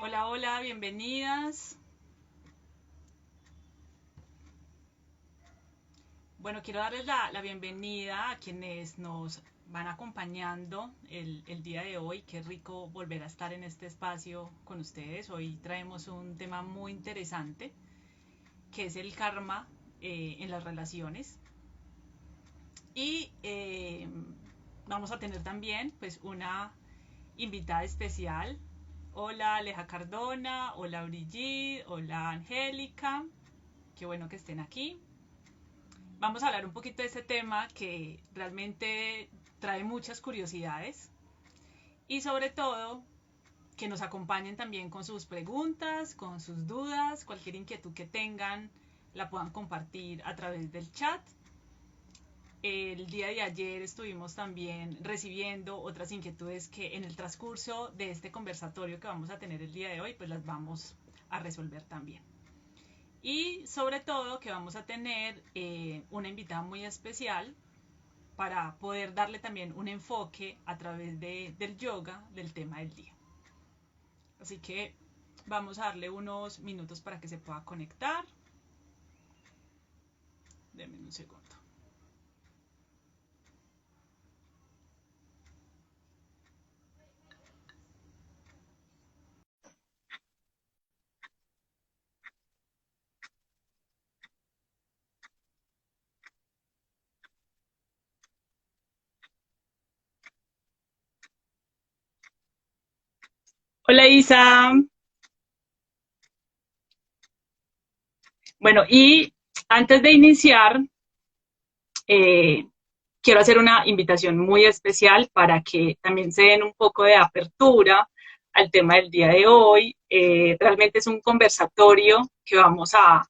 Hola, hola, bienvenidas. Bueno, quiero darles la bienvenida a quienes nos van acompañando el día de hoy. Qué rico volver a estar en este espacio con ustedes. Hoy traemos un tema muy interesante, que es el karma en las relaciones. Y vamos a tener también pues una invitada especial. Hola Aleja Cardona, hola Brigitte, hola Angélica. Qué bueno que estén aquí. Vamos a hablar un poquito de este tema que realmente trae muchas curiosidades y sobre todo que nos acompañen también con sus preguntas, con sus dudas, cualquier inquietud que tengan la puedan compartir a través del chat. El día de ayer estuvimos también recibiendo otras inquietudes que en el transcurso de este conversatorio que vamos a tener el día de hoy, pues las vamos a resolver también. Y sobre todo que vamos a tener una invitada muy especial para poder darle también un enfoque a través del yoga del tema del día. Así que vamos a darle unos minutos para que se pueda conectar. Denme un segundo. Hola Isa. Bueno, y antes de iniciar, eh, quiero hacer una invitación muy especial para que también se den un poco de apertura al tema del día de hoy. Realmente es un conversatorio que vamos a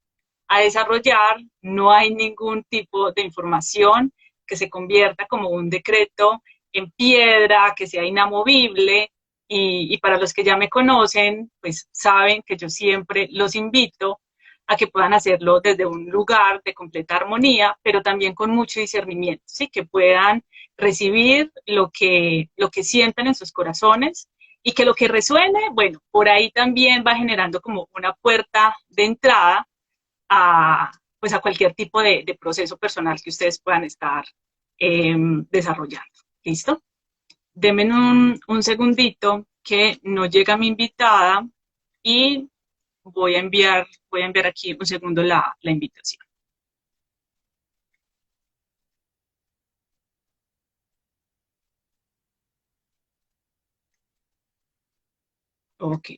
desarrollar. No hay ningún tipo de información que se convierta como un decreto en piedra, que sea inamovible. Y para los que ya me conocen, pues saben que yo siempre los invito a que puedan hacerlo desde un lugar de completa armonía, pero también con mucho discernimiento, ¿sí? Que puedan recibir lo que sientan en sus corazones y que lo que resuene, bueno, por ahí también va generando como una puerta de entrada a, pues a cualquier tipo de proceso personal que ustedes puedan estar desarrollando. ¿Listo? Denme un segundito que no llega mi invitada y voy a enviar aquí un segundo la invitación. Ok.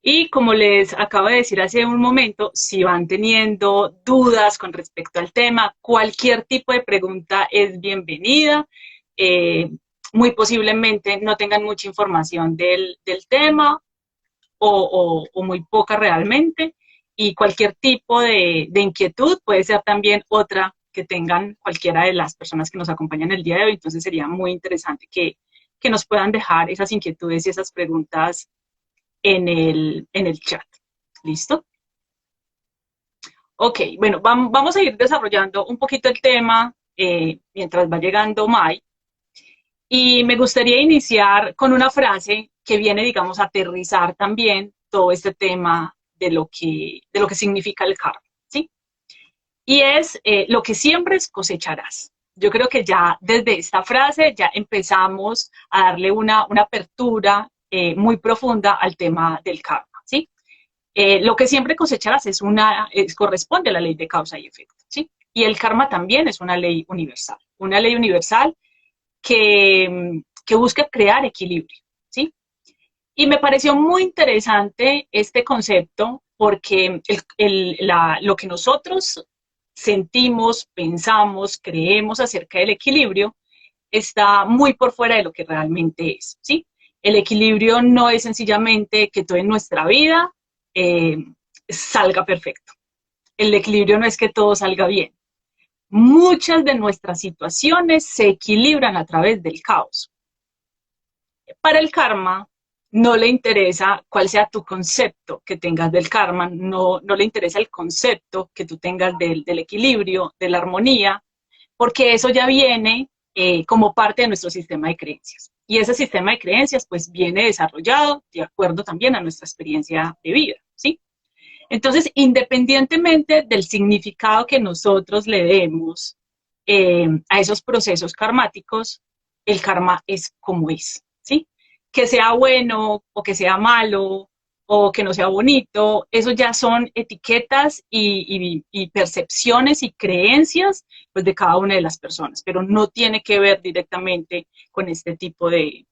Y como les acabo de decir hace un momento, si van teniendo dudas con respecto al tema, cualquier tipo de pregunta es bienvenida. Eh, Muy posiblemente no tengan mucha información del tema o muy poca realmente. Y cualquier tipo de inquietud puede ser también otra que tengan cualquiera de las personas que nos acompañan el día de hoy. Entonces sería muy interesante que nos puedan dejar esas inquietudes y esas preguntas en el chat. ¿Listo? Ok, bueno, vamos a ir desarrollando un poquito el tema mientras va llegando Mai. Y me gustaría iniciar con una frase que viene, digamos, a aterrizar también todo este tema de lo que significa el karma, ¿sí? Y es lo que siembres cosecharás. Yo creo que ya desde esta frase ya empezamos a darle una apertura muy profunda al tema del karma, ¿sí? Lo que siempre cosecharás corresponde a la ley de causa y efecto, ¿sí? Y el karma también es una ley universal que busca crear equilibrio, ¿sí? Y me pareció muy interesante este concepto porque lo que nosotros sentimos, pensamos, creemos acerca del equilibrio está muy por fuera de lo que realmente es, ¿sí? El equilibrio no es sencillamente que todo en nuestra vida eh, salga perfecto. El equilibrio no es que todo salga bien. Muchas de nuestras situaciones se equilibran a través del caos. Para el karma, no le interesa cuál sea tu concepto que tengas del karma, no le interesa el concepto que tú tengas del equilibrio, de la armonía, porque eso ya viene como parte de nuestro sistema de creencias. Y ese sistema de creencias pues viene desarrollado de acuerdo también a nuestra experiencia de vida, ¿sí? Entonces, independientemente del significado que nosotros le demos a esos procesos karmáticos, el karma es como es, ¿sí? Que sea bueno o que sea malo o que no sea bonito, eso ya son etiquetas y percepciones y creencias pues, de cada una de las personas, pero no tiene que ver directamente con este tipo de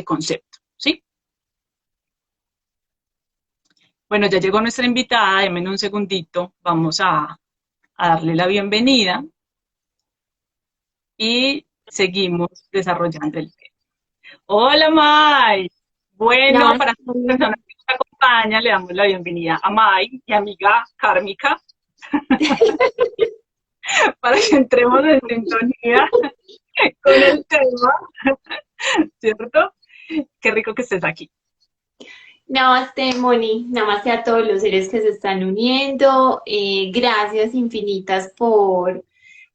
concepto, ¿sí? Bueno, ya llegó nuestra invitada, denme un segundito, vamos a darle la bienvenida y seguimos desarrollando el tema. Hola, May. Bueno, para las Namaste. personas que nos acompañan, le damos la bienvenida a May, mi amiga kármica, para que entremos en sintonía con el tema, ¿cierto? Qué rico que estés aquí. Namaste, Moni. Namaste a todos los seres que se están uniendo. Gracias infinitas por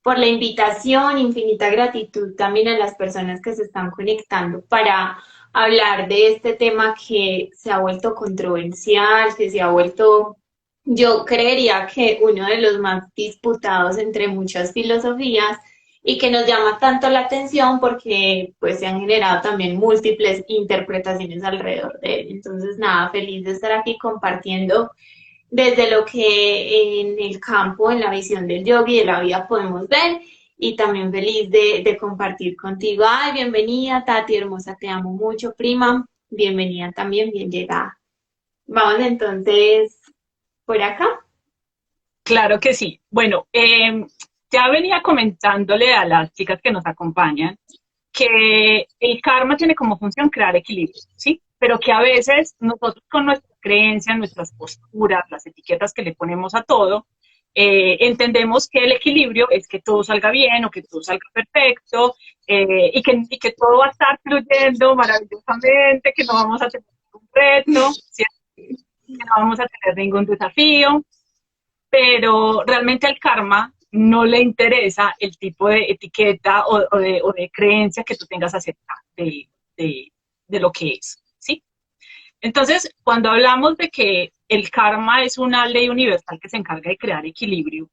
la invitación, infinita gratitud también a las personas que se están conectando para hablar de este tema que se ha vuelto controversial, que se ha vuelto, yo creería que uno de los más disputados entre muchas filosofías y que nos llama tanto la atención porque pues se han generado también múltiples interpretaciones alrededor de él. Entonces, nada, feliz de estar aquí compartiendo desde lo que en el campo, en la visión del yogi de la vida podemos ver y también feliz de compartir contigo. Ay, bienvenida, Tati, hermosa, te amo mucho, prima. Bienvenida también, bien llegada. Vamos entonces por acá. Claro que sí. Bueno, ya venía comentándole a las chicas que nos acompañan que el karma tiene como función crear equilibrio, ¿sí? Pero que a veces nosotros con nuestras creencias, nuestras posturas, las etiquetas que le ponemos a todo, entendemos que el equilibrio es que todo salga bien o que todo salga perfecto y que todo va a estar fluyendo maravillosamente, que no vamos a tener ningún reto, ¿cierto? Que no vamos a tener ningún desafío, pero realmente al karma no le interesa el tipo de etiqueta o de creencia que tú tengas acerca de, de lo que es, ¿sí? Entonces, cuando hablamos de que el karma es una ley universal que se encarga de crear equilibrio,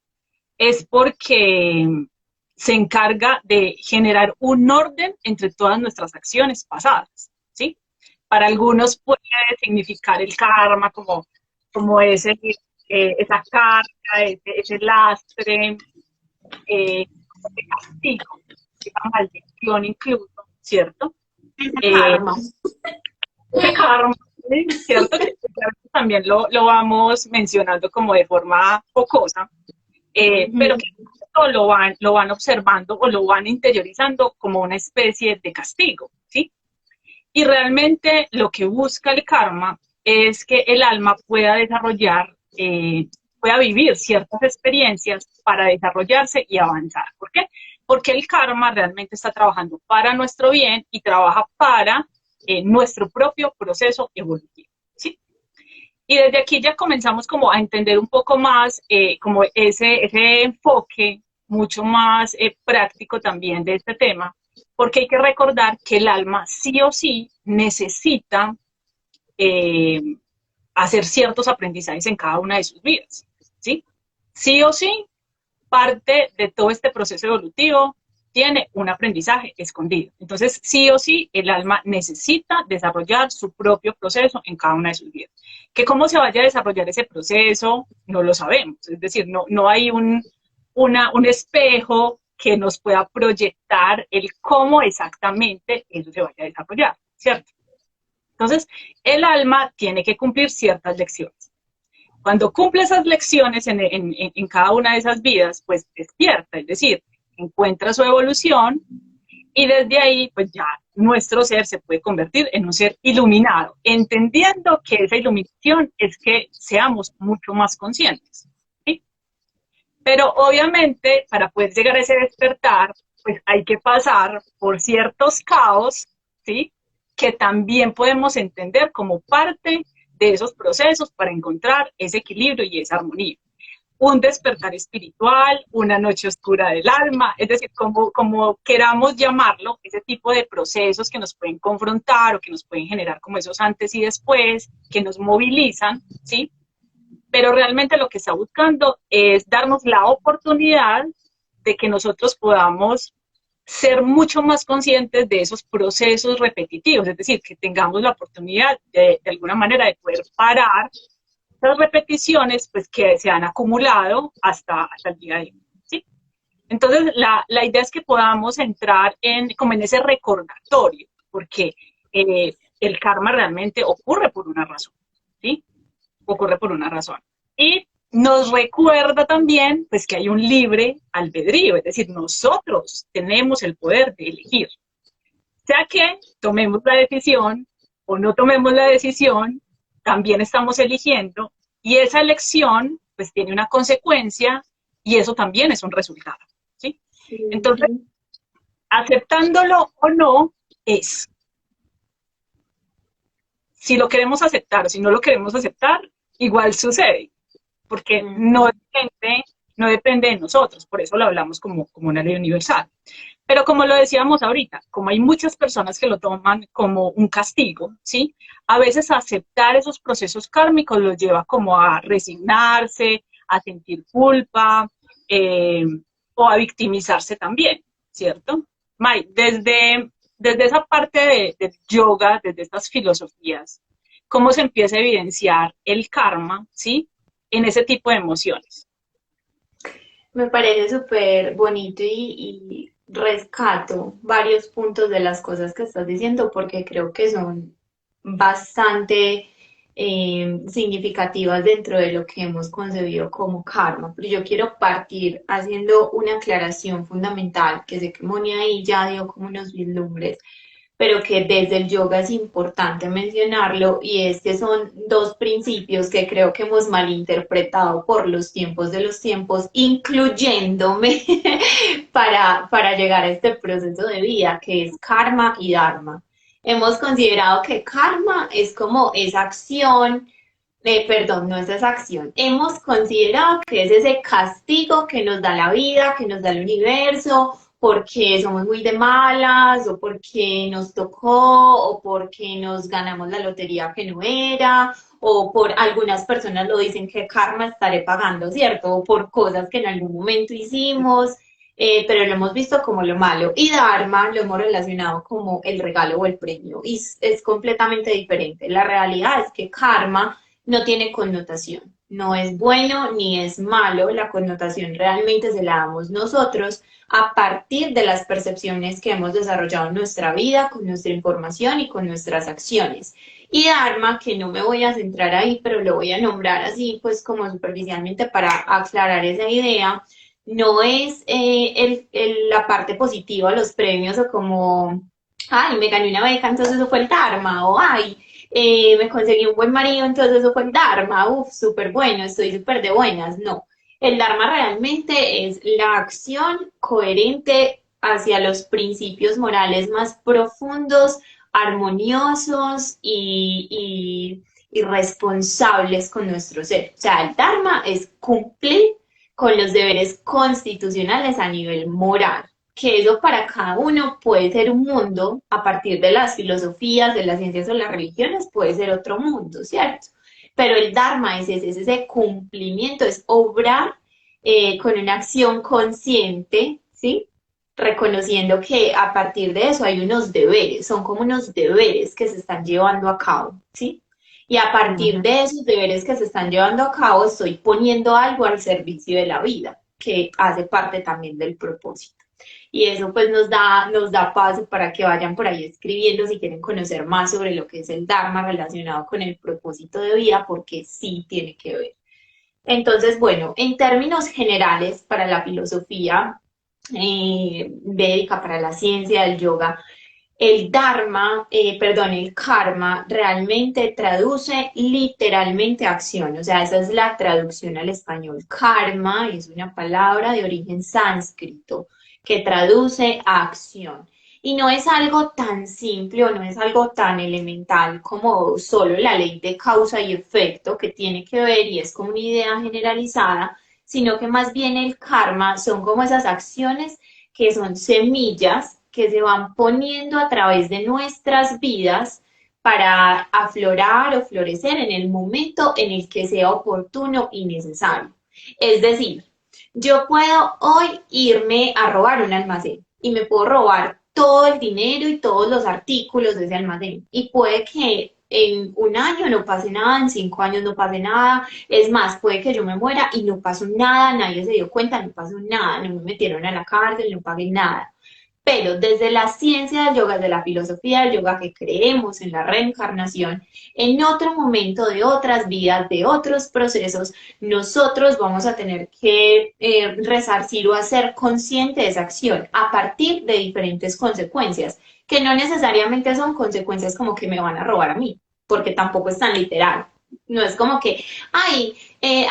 es porque se encarga de generar un orden entre todas nuestras acciones pasadas, ¿sí? Para algunos puede significar el karma como esa carga, ese lastre, ese castigo, esa maldición incluso, ¿cierto? Ese Eh, karma. ese karma, ¿sí? ¿Cierto? Que también lo vamos mencionando como de forma jocosa, pero Ujú. que lo van observando o lo van interiorizando como una especie de castigo, ¿sí? Y realmente lo que busca el karma es que el alma pueda desarrollar, pueda vivir ciertas experiencias para desarrollarse y avanzar. ¿Por qué? Porque el karma realmente está trabajando para nuestro bien y trabaja para nuestro propio proceso evolutivo, ¿sí? Y desde aquí ya comenzamos como a entender un poco más como ese enfoque mucho más práctico también de este tema, porque hay que recordar que el alma sí o sí necesita eh, hacer ciertos aprendizajes en cada una de sus vidas, ¿sí? Sí o sí, parte de todo este proceso evolutivo tiene un aprendizaje escondido. Entonces, sí o sí, el alma necesita desarrollar su propio proceso en cada una de sus vidas. Que cómo se vaya a desarrollar ese proceso, no lo sabemos. Es decir, no hay un espejo que nos pueda proyectar el cómo exactamente eso se vaya a desarrollar, ¿cierto? Entonces, el alma tiene que cumplir ciertas lecciones. Cuando cumple esas lecciones en cada una de esas vidas, pues despierta, es decir, encuentra su evolución y desde ahí, pues ya nuestro ser se puede convertir en un ser iluminado, entendiendo que esa iluminación es que seamos mucho más conscientes, ¿sí? Pero obviamente, para poder llegar a ese despertar, pues hay que pasar por ciertos caos, ¿sí? Que también podemos entender como parte de esos procesos para encontrar ese equilibrio y esa armonía. un despertar espiritual, una noche oscura del alma, es decir, como queramos llamarlo, ese tipo de procesos que nos pueden confrontar o que nos pueden generar como esos antes y después, que nos movilizan, ¿sí? Pero realmente lo que está buscando es darnos la oportunidad de que nosotros podamos ser mucho más conscientes de esos procesos repetitivos, es decir, que tengamos la oportunidad de alguna manera de poder parar las repeticiones pues, que se han acumulado hasta el día de hoy. ¿Sí? Entonces, la idea es que podamos entrar como en ese recordatorio, porque el karma realmente ocurre por una razón. ¿Sí? Ocurre por una razón. Y nos recuerda también pues, que hay un libre albedrío, es decir, nosotros tenemos el poder de elegir. Ya que tomemos la decisión o no tomemos la decisión, también estamos eligiendo y esa elección pues tiene una consecuencia y eso también es un resultado. ¿Sí? Entonces, Sí. aceptándolo o no es. Si lo queremos aceptar o si no lo queremos aceptar, igual sucede, porque Ujú. no depende de nosotros, por eso lo hablamos como una ley universal. Pero como lo decíamos ahorita, como hay muchas personas que lo toman como un castigo, ¿sí? A veces aceptar esos procesos kármicos los lleva como a resignarse, a sentir culpa eh, o a victimizarse también, ¿cierto? May, desde esa parte del yoga, desde estas filosofías, ¿cómo se empieza a evidenciar el karma, ¿sí? En ese tipo de emociones. Me parece súper bonito y rescato varios puntos de las cosas que estás diciendo porque creo que son bastante significativas dentro de lo que hemos concebido como karma. Pero yo quiero partir haciendo una aclaración fundamental que sé que Moni ahí ya dio como unos vislumbres, pero que desde el yoga es importante mencionarlo y es que son dos principios que creo que hemos malinterpretado por los tiempos de los tiempos, incluyéndome para llegar a este proceso de vida, que es karma y dharma. Hemos considerado que karma es como esa acción, perdón, no es esa acción. Hemos considerado que es ese castigo que nos da la vida, que nos da el universo, porque somos muy de malas, o porque nos tocó, o porque nos ganamos la lotería que no era, o por algunas personas lo dicen que karma estaré pagando, ¿cierto? O por cosas que en algún momento hicimos, pero lo hemos visto como lo malo. Y Dharma lo hemos relacionado como el regalo o el premio, y es completamente diferente. La realidad es que karma no tiene connotación. No es bueno ni es malo, la connotación realmente se la damos nosotros a partir de las percepciones que hemos desarrollado en nuestra vida, con nuestra información y con nuestras acciones. Y Dharma, que no me voy a centrar ahí, pero lo voy a nombrar así, pues como superficialmente para aclarar esa idea, no es la parte positiva, los premios o como, ay, me gané una beca, entonces eso fue el Dharma, o ay, me conseguí un buen marido, entonces eso fue el Dharma, uff, súper bueno, estoy súper de buenas. No, el Dharma realmente es la acción coherente hacia los principios morales más profundos, armoniosos y responsables con nuestro ser. O sea, el Dharma es cumplir con los deberes constitucionales a nivel moral, que eso para cada uno puede ser un mundo, a partir de las filosofías, de las ciencias o las religiones, puede ser otro mundo, ¿cierto? Pero el Dharma es ese cumplimiento, es obrar con una acción consciente, ¿sí? Reconociendo que a partir de eso hay unos deberes, son como unos deberes que se están llevando a cabo, ¿sí? Y a partir Ujú. de esos deberes que se están llevando a cabo, estoy poniendo algo al servicio de la vida, que hace parte también del propósito. Y eso pues nos da paso para que vayan por ahí escribiendo si quieren conocer más sobre lo que es el Dharma relacionado con el propósito de vida, porque sí tiene que ver. Entonces, bueno, en términos generales para la filosofía védica, para la ciencia del yoga, el Dharma, perdón, el karma realmente traduce literalmente acción, o sea, esa es la traducción al español. Karma es una palabra de origen sánscrito que traduce a acción. Y no es algo tan simple o no es algo tan elemental como solo la ley de causa y efecto que tiene que ver y es como una idea generalizada, sino que más bien el karma son como esas acciones que son semillas que se van poniendo a través de nuestras vidas para aflorar o florecer en el momento en el que sea oportuno y necesario. Es decir, yo puedo hoy irme a robar un almacén y me puedo robar todo el dinero y todos los artículos de ese almacén. Y puede que en un año no pase nada, en 5 años no pase nada. Es más, puede que yo me muera y no pasó nada, nadie se dio cuenta, no pasó nada, no me metieron a la cárcel, no pagué nada. Pero desde la ciencia del yoga, desde la filosofía del yoga que creemos en la reencarnación, en otro momento de otras vidas, de otros procesos, nosotros vamos a tener que resarcir o hacer consciente de esa acción a partir de diferentes consecuencias, que no necesariamente son consecuencias como que me van a robar a mí, porque tampoco es tan literal. No es como que, ay,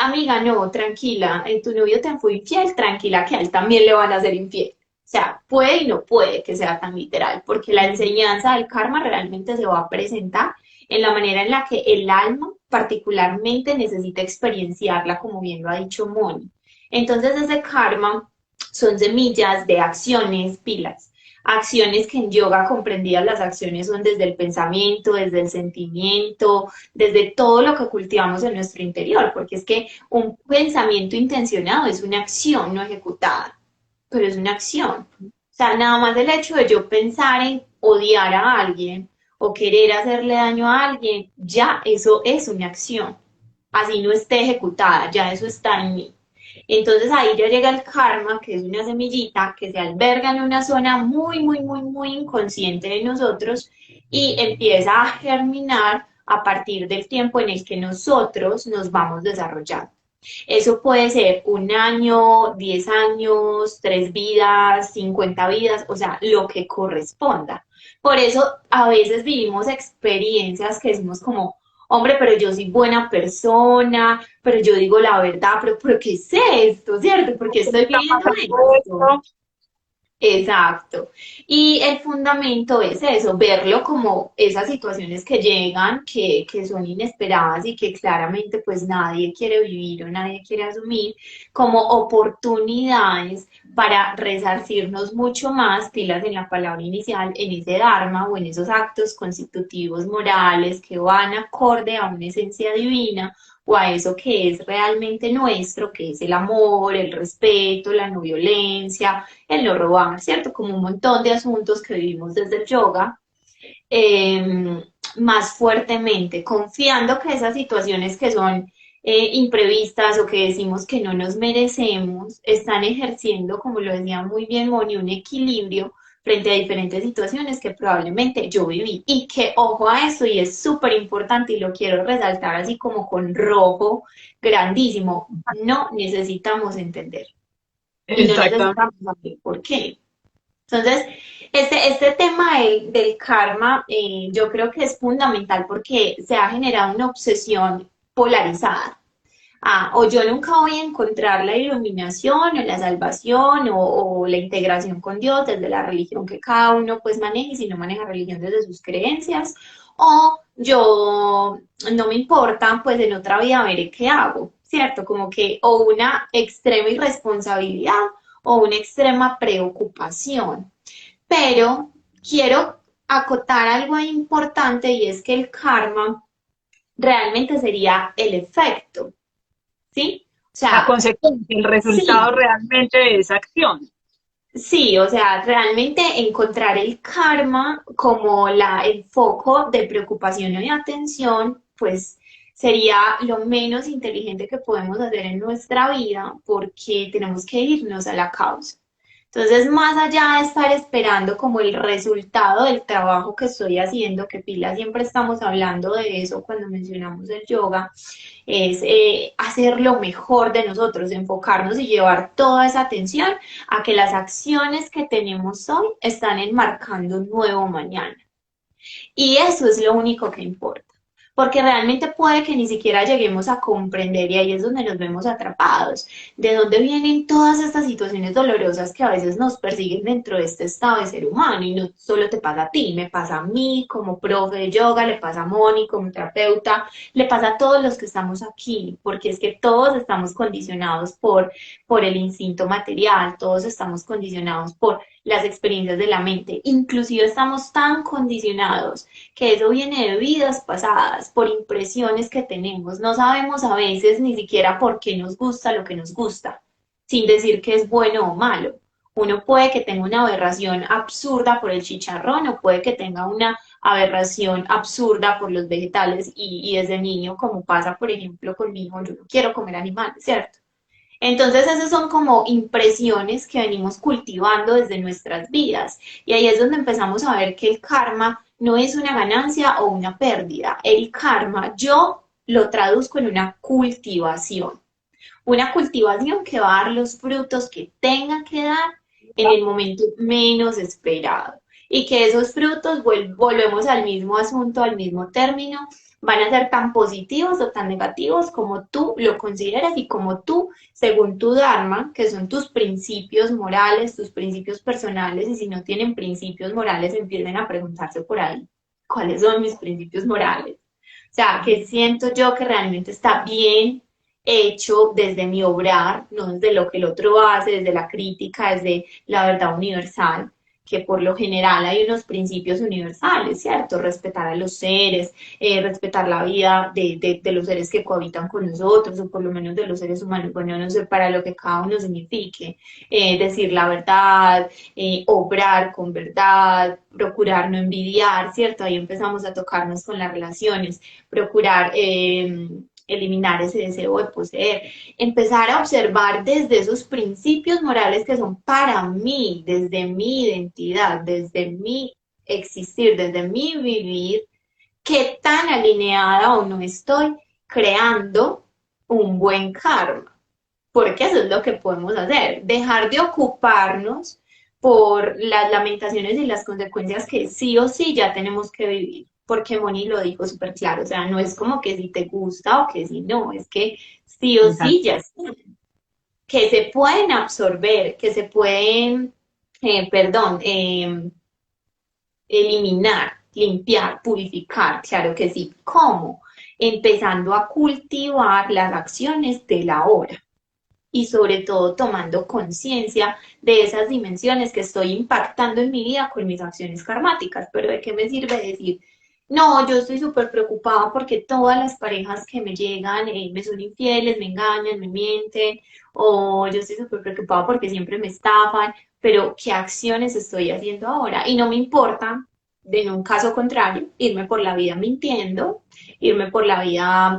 amiga, no, tranquila, tu novio te fue infiel, tranquila, que a él también le van a hacer infiel. O sea, puede y no puede que sea tan literal, porque la enseñanza del karma realmente se va a presentar en la manera en la que el alma particularmente necesita experienciarla, como bien lo ha dicho Moni. Entonces, ese karma son semillas de acciones, pilas. Acciones que en yoga comprendidas las acciones son desde el pensamiento, desde el sentimiento, desde todo lo que cultivamos en nuestro interior, porque es que un pensamiento intencionado es una acción no ejecutada, pero es una acción. O sea, nada más el hecho de yo pensar en odiar a alguien o querer hacerle daño a alguien, ya eso es una acción. Así no esté ejecutada, ya eso está en mí. Entonces ahí ya llega el karma, que es una semillita que se alberga en una zona muy, muy, muy, muy inconsciente de nosotros y empieza a germinar a partir del tiempo en el que nosotros nos vamos desarrollando. Eso puede ser 1 año, 10 años, 3 vidas, 50 vidas, o sea, lo que corresponda. Por eso a veces vivimos experiencias que decimos como, hombre, pero yo soy buena persona, pero yo digo la verdad, pero ¿por qué sé esto, cierto? ¿Por qué estoy Está viviendo pasando esto? esto. Exacto. Y el fundamento es eso, verlo como esas situaciones que llegan, que son inesperadas y que claramente pues nadie quiere vivir o nadie quiere asumir como oportunidades para resarcirnos mucho más, pilas en la palabra inicial, en ese dharma o en esos actos constitutivos morales que van acorde a una esencia divina o a eso que es realmente nuestro, que es el amor, el respeto, la no violencia, el no robar, ¿cierto? Como un montón de asuntos que vivimos desde el yoga, más fuertemente, confiando que esas situaciones que son imprevistas o que decimos que no nos merecemos, están ejerciendo, como lo decía muy bien Moni, un equilibrio frente a diferentes situaciones que probablemente yo viví. Y que ojo a eso, y es súper importante y lo quiero resaltar así como con rojo grandísimo, no necesitamos entender y no Exactamente. necesitamos saber por qué. Entonces, este tema del karma yo creo que es fundamental porque se ha generado una obsesión polarizada. Ah, o yo nunca voy a encontrar la iluminación o la salvación o la integración con Dios desde la religión que cada uno pues maneje, si no maneja religión desde sus creencias, o yo no me importa, pues en otra vida veré qué hago, ¿cierto? Como que o una extrema irresponsabilidad o una extrema preocupación. Pero quiero acotar algo importante y es que el karma realmente sería el efecto, ¿sí? O La sea, consecuencia, el resultado sí, realmente de esa acción. sí, o sea, realmente encontrar el karma como el foco de preocupación y de atención, pues sería lo menos inteligente que podemos hacer en nuestra vida porque tenemos que irnos a la causa. Entonces, más allá de estar esperando como el resultado del trabajo que estoy haciendo, que Pila siempre estamos hablando de eso cuando mencionamos el yoga, es hacer lo mejor de nosotros, enfocarnos y llevar toda esa atención a que las acciones que tenemos hoy están enmarcando un nuevo mañana. Y eso es lo único que importa. porque realmente puede que ni siquiera lleguemos a comprender y ahí es donde nos vemos atrapados. ¿De dónde vienen todas estas situaciones dolorosas que a veces nos persiguen dentro de este estado de ser humano? Y no solo te pasa a ti, me pasa a mí como profe de yoga, le pasa a Moni como terapeuta, le pasa a todos los que estamos aquí, porque es que todos estamos condicionados por el instinto material, todos estamos condicionados por las experiencias de la mente, inclusive estamos tan condicionados que eso viene de vidas pasadas, por impresiones que tenemos. No sabemos a veces ni siquiera por qué nos gusta lo que nos gusta, sin decir que es bueno o malo. Uno puede que tenga una aberración absurda por el chicharrón o puede que tenga una aberración absurda por los vegetales y desde niño, como pasa por ejemplo con mi hijo, yo no quiero comer animales, ¿cierto? Entonces, esas son como impresiones que venimos cultivando desde nuestras vidas. Y ahí es donde empezamos a ver que el karma no es una ganancia o una pérdida. El karma yo lo traduzco en una cultivación. Una cultivación que va a dar los frutos que tenga que dar en el momento menos esperado. Y que esos frutos, volvemos al mismo asunto, al mismo término, van a ser tan positivos o tan negativos como tú lo consideres y como tú, según tu Dharma, que son tus principios morales, tus principios personales, y si no tienen principios morales, empiecen a preguntarse por ahí, ¿cuáles son mis principios morales? O sea, que siento yo que realmente está bien hecho desde mi obrar, no desde lo que el otro hace, desde la crítica, desde la verdad universal, que por lo general hay unos principios universales, ¿cierto? Respetar a los seres, respetar la vida de los seres que cohabitan con nosotros, o por lo menos de los seres humanos, bueno, no sé para lo que cada uno signifique, decir la verdad, obrar con verdad, procurar no envidiar, ¿cierto? Ahí empezamos a tocarnos con las relaciones, procurar eliminar ese deseo de poseer, empezar a observar desde esos principios morales que son para mí, desde mi identidad, desde mi existir, desde mi vivir, qué tan alineada o no estoy creando un buen karma. Porque eso es lo que podemos hacer, dejar de ocuparnos por las lamentaciones y las consecuencias que sí o sí ya tenemos que vivir. Porque Moni lo dijo súper claro, o sea, no es como que si te gusta o que si no, es que sí o sí ya está, que se pueden absorber, que se pueden, perdón, eliminar, limpiar, purificar, claro que sí. ¿Cómo? Empezando a cultivar las acciones de la hora y sobre todo tomando conciencia de esas dimensiones que estoy impactando en mi vida con mis acciones karmáticas. Pero ¿de qué me sirve decir? No, yo estoy súper preocupada porque todas las parejas que me llegan me son infieles, me engañan, me mienten, o yo estoy súper preocupada porque siempre me estafan, pero ¿qué acciones estoy haciendo ahora? Y no me importa, en un caso contrario, irme por la vida mintiendo, irme por la vida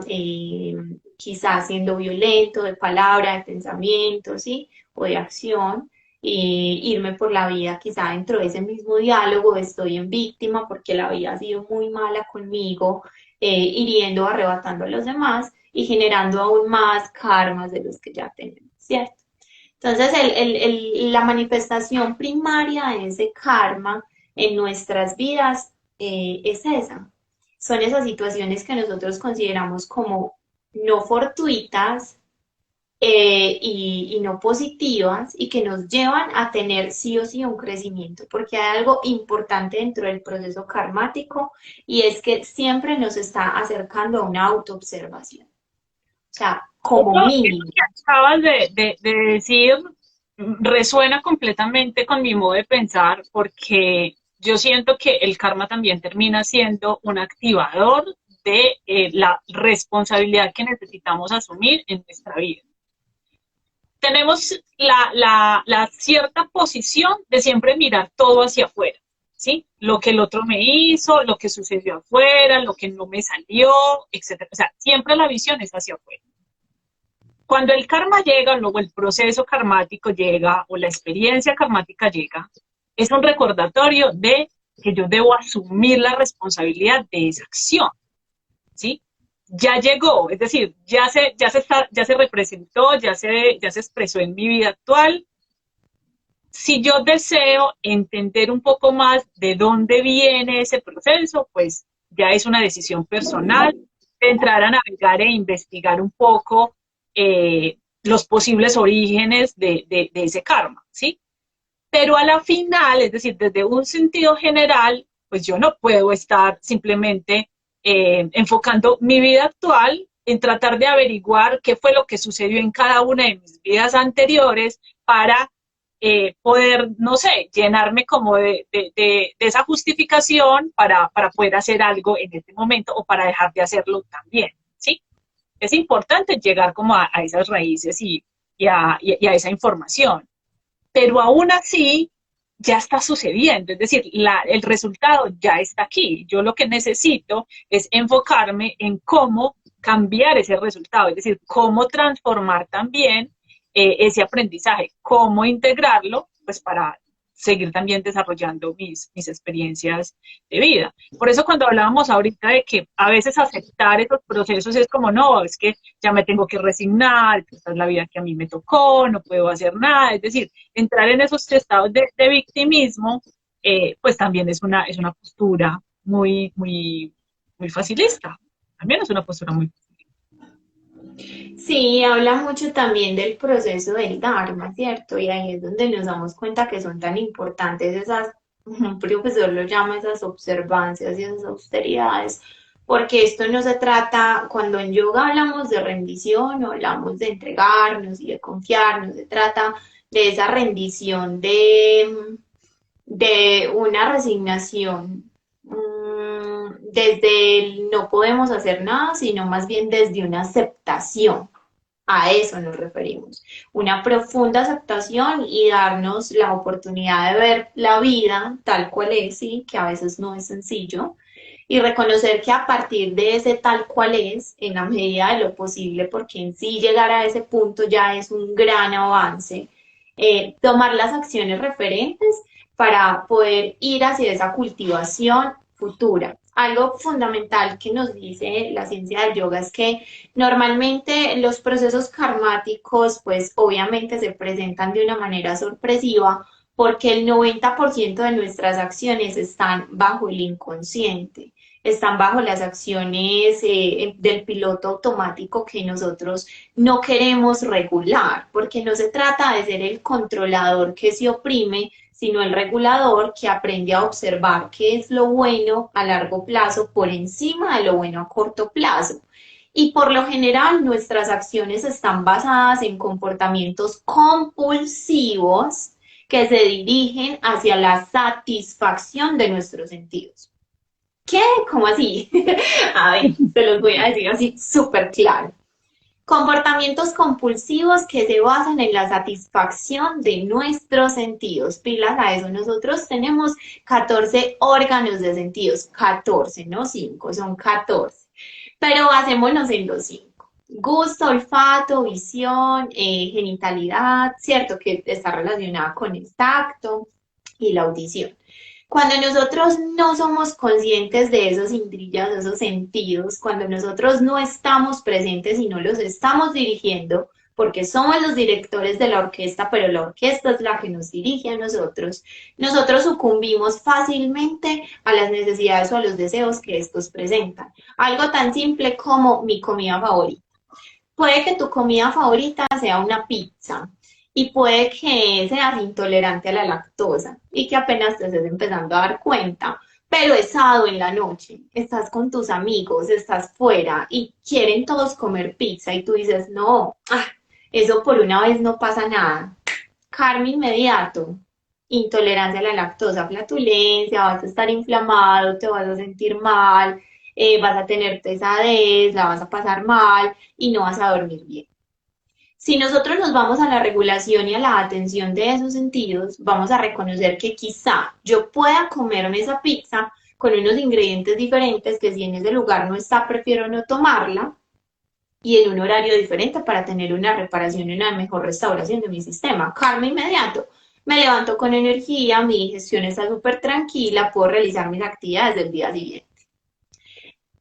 quizás siendo violento de palabra, de pensamiento, ¿sí? O de acción, irme por la vida quizá dentro de ese mismo diálogo, estoy en víctima porque la vida ha sido muy mala conmigo, hiriendo, arrebatando a los demás y generando aún más karmas de los que ya tenemos, ¿cierto? Entonces, la manifestación primaria de ese karma en nuestras vidas es esa. Son esas situaciones que nosotros consideramos como no fortuitas y no positivas y que nos llevan a tener sí o sí un crecimiento, porque hay algo importante dentro del proceso karmático y es que siempre nos está acercando a una autoobservación. O sea, como Eso mínimo. que acabas de decir resuena completamente con mi modo de pensar porque yo siento que el karma también termina siendo un activador de la responsabilidad que necesitamos asumir en nuestra vida. Tenemos la cierta posición de siempre mirar todo hacia afuera, ¿sí? Lo que el otro me hizo, lo que sucedió afuera, lo que no me salió, etcétera. O sea, siempre la visión es hacia afuera. Cuando el karma llega, luego el proceso karmático llega o la experiencia karmática llega, es un recordatorio de que yo debo asumir la responsabilidad de esa acción, ¿sí? Ya llegó, es decir, ya se representó, ya se expresó en mi vida actual. Si yo deseo entender un poco más de dónde viene ese proceso, pues ya es una decisión personal de entrar a navegar e investigar un poco los posibles orígenes de ese karma, ¿sí? Pero a la final, es decir, desde un sentido general, pues yo no puedo estar simplemente enfocando mi vida actual en tratar de averiguar qué fue lo que sucedió en cada una de mis vidas anteriores para poder, no sé, llenarme como de esa justificación para poder hacer algo en este momento o para dejar de hacerlo también, ¿sí? Es importante llegar como a esas raíces y a esa información, pero aún así ya está sucediendo, es decir, el resultado ya está aquí. Yo lo que necesito es enfocarme en cómo cambiar ese resultado, es decir, cómo transformar también ese aprendizaje, cómo integrarlo, pues para seguir también desarrollando mis experiencias de vida. Por eso cuando hablábamos ahorita de que a veces aceptar esos procesos es como, no, es que ya me tengo que resignar, esta es la vida que a mí me tocó, no puedo hacer nada, es decir, entrar en esos estados de victimismo, pues también es una postura muy facilista, también es una postura muy. Sí, habla mucho también del proceso del Dharma, ¿cierto? Y ahí es donde nos damos cuenta que son tan importantes esas, un profesor lo llama esas observancias y esas austeridades, porque esto no se trata, cuando en yoga hablamos de rendición o hablamos de entregarnos y de confiar, no se trata de esa rendición de una resignación desde el no podemos hacer nada, sino más bien desde una aceptación. A eso nos referimos. Una profunda aceptación y darnos la oportunidad de ver la vida tal cual es, sí, que a veces no es sencillo, y reconocer que a partir de ese tal cual es, en la medida de lo posible, porque en sí llegar a ese punto ya es un gran avance, tomar las acciones referentes para poder ir hacia esa cultivación futura. Algo fundamental que nos dice la ciencia del yoga es que normalmente los procesos karmáticos, pues obviamente se presentan de una manera sorpresiva porque el 90% de nuestras acciones están bajo el inconsciente, están bajo las acciones del piloto automático que nosotros no queremos regular, porque no se trata de ser el controlador que se oprime, sino el regulador que aprende a observar qué es lo bueno a largo plazo por encima de lo bueno a corto plazo. Y por lo general nuestras acciones están basadas en comportamientos compulsivos que se dirigen hacia la satisfacción de nuestros sentidos. ¿Qué? ¿Cómo así? A ver, se los voy a decir así súper claro. Comportamientos compulsivos que se basan en la satisfacción de nuestros sentidos. Pilas a eso. Nosotros tenemos 14 órganos de sentidos. 14, no 5, son 14. Pero basémonos en los 5. Gusto, olfato, visión, genitalidad, ¿cierto? Que está relacionada con el tacto y la audición. Cuando nosotros no somos conscientes de esos indrillas, de esos sentidos, cuando nosotros no estamos presentes y no los estamos dirigiendo, porque somos los directores de la orquesta, pero la orquesta es la que nos dirige a nosotros, nosotros sucumbimos fácilmente a las necesidades o a los deseos que estos presentan. Algo tan simple como mi comida favorita. Puede que tu comida favorita sea una pizza, y puede que seas intolerante a la lactosa y que apenas te estés empezando a dar cuenta, pero es sábado en la noche, estás con tus amigos, estás fuera y quieren todos comer pizza y tú dices, no, eso por una vez no pasa nada. Karma inmediato, intolerancia a la lactosa, flatulencia, vas a estar inflamado, te vas a sentir mal, vas a tener pesadez, la vas a pasar mal y no vas a dormir bien. Si nosotros nos vamos a la regulación y a la atención de esos sentidos, vamos a reconocer que quizá yo pueda comerme esa pizza con unos ingredientes diferentes que si en ese lugar no está, prefiero no tomarla y en un horario diferente para tener una reparación y una mejor restauración de mi sistema. Karma inmediato. Me levanto con energía, mi digestión está súper tranquila, puedo realizar mis actividades del día siguiente.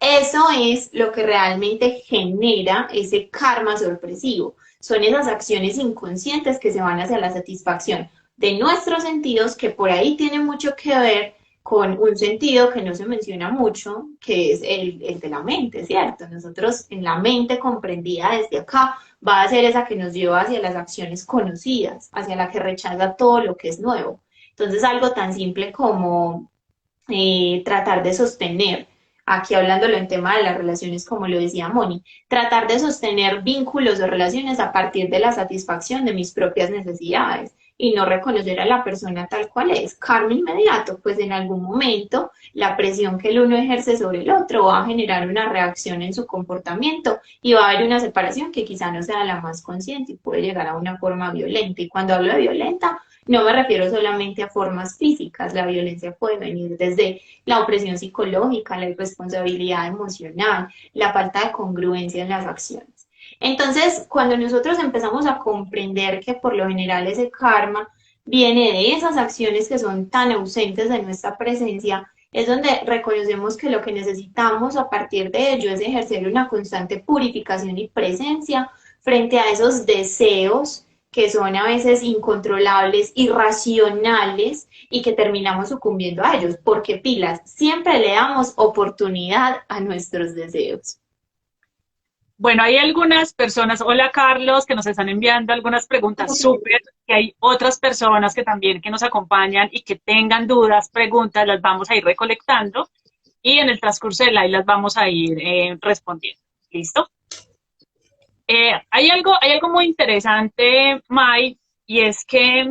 Eso es lo que realmente genera ese karma sorpresivo. Son esas acciones inconscientes que se van hacia la satisfacción de nuestros sentidos, que por ahí tienen mucho que ver con un sentido que no se menciona mucho, que es el de la mente, ¿cierto? Nosotros en la mente comprendida desde acá va a ser esa que nos lleva hacia las acciones conocidas, hacia la que rechaza todo lo que es nuevo. Entonces, algo tan simple como tratar de sostener, aquí hablándolo en tema de las relaciones, como lo decía Moni, tratar de sostener vínculos o relaciones a partir de la satisfacción de mis propias necesidades y no reconocer a la persona tal cual es. Karma inmediato, pues en algún momento la presión que el uno ejerce sobre el otro va a generar una reacción en su comportamiento y va a haber una separación que quizá no sea la más consciente y puede llegar a una forma violenta. Y cuando hablo de violenta, no me refiero solamente a formas físicas, la violencia puede venir desde la opresión psicológica, la irresponsabilidad emocional, la falta de congruencia en las acciones. Entonces, cuando nosotros empezamos a comprender que por lo general ese karma viene de esas acciones que son tan ausentes de nuestra presencia, es donde reconocemos que lo que necesitamos a partir de ello es ejercer una constante purificación y presencia frente a esos deseos que son a veces incontrolables, irracionales y que terminamos sucumbiendo a ellos, porque pilas, siempre le damos oportunidad a nuestros deseos. Bueno, hay algunas personas, hola Carlos, que nos están enviando algunas preguntas súper, que hay otras personas que también que nos acompañan y que tengan dudas, preguntas, las vamos a ir recolectando y en el transcurso del live las vamos a ir respondiendo. ¿Listo? Hay algo muy interesante, Mai, y es que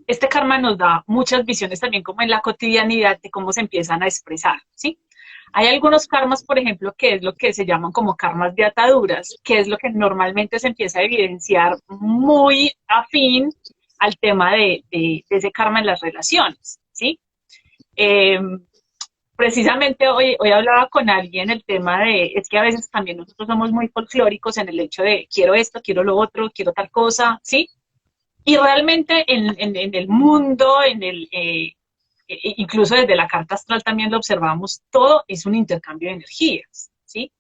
este karma nos da muchas visiones también como en la cotidianidad de cómo se empiezan a expresar, ¿sí? Hay algunos karmas, por ejemplo, que es lo que se llaman como karmas de ataduras, que es lo que normalmente se empieza a evidenciar muy afín al tema de ese karma en las relaciones, ¿sí? Eh, Precisamente hoy hablaba con alguien el tema de, es que a veces también nosotros somos muy folclóricos en el hecho de quiero esto, quiero lo otro, quiero tal cosa, ¿sí? Y realmente en el mundo, incluso desde la carta astral también lo observamos, todo es un intercambio de energías, ¿sí?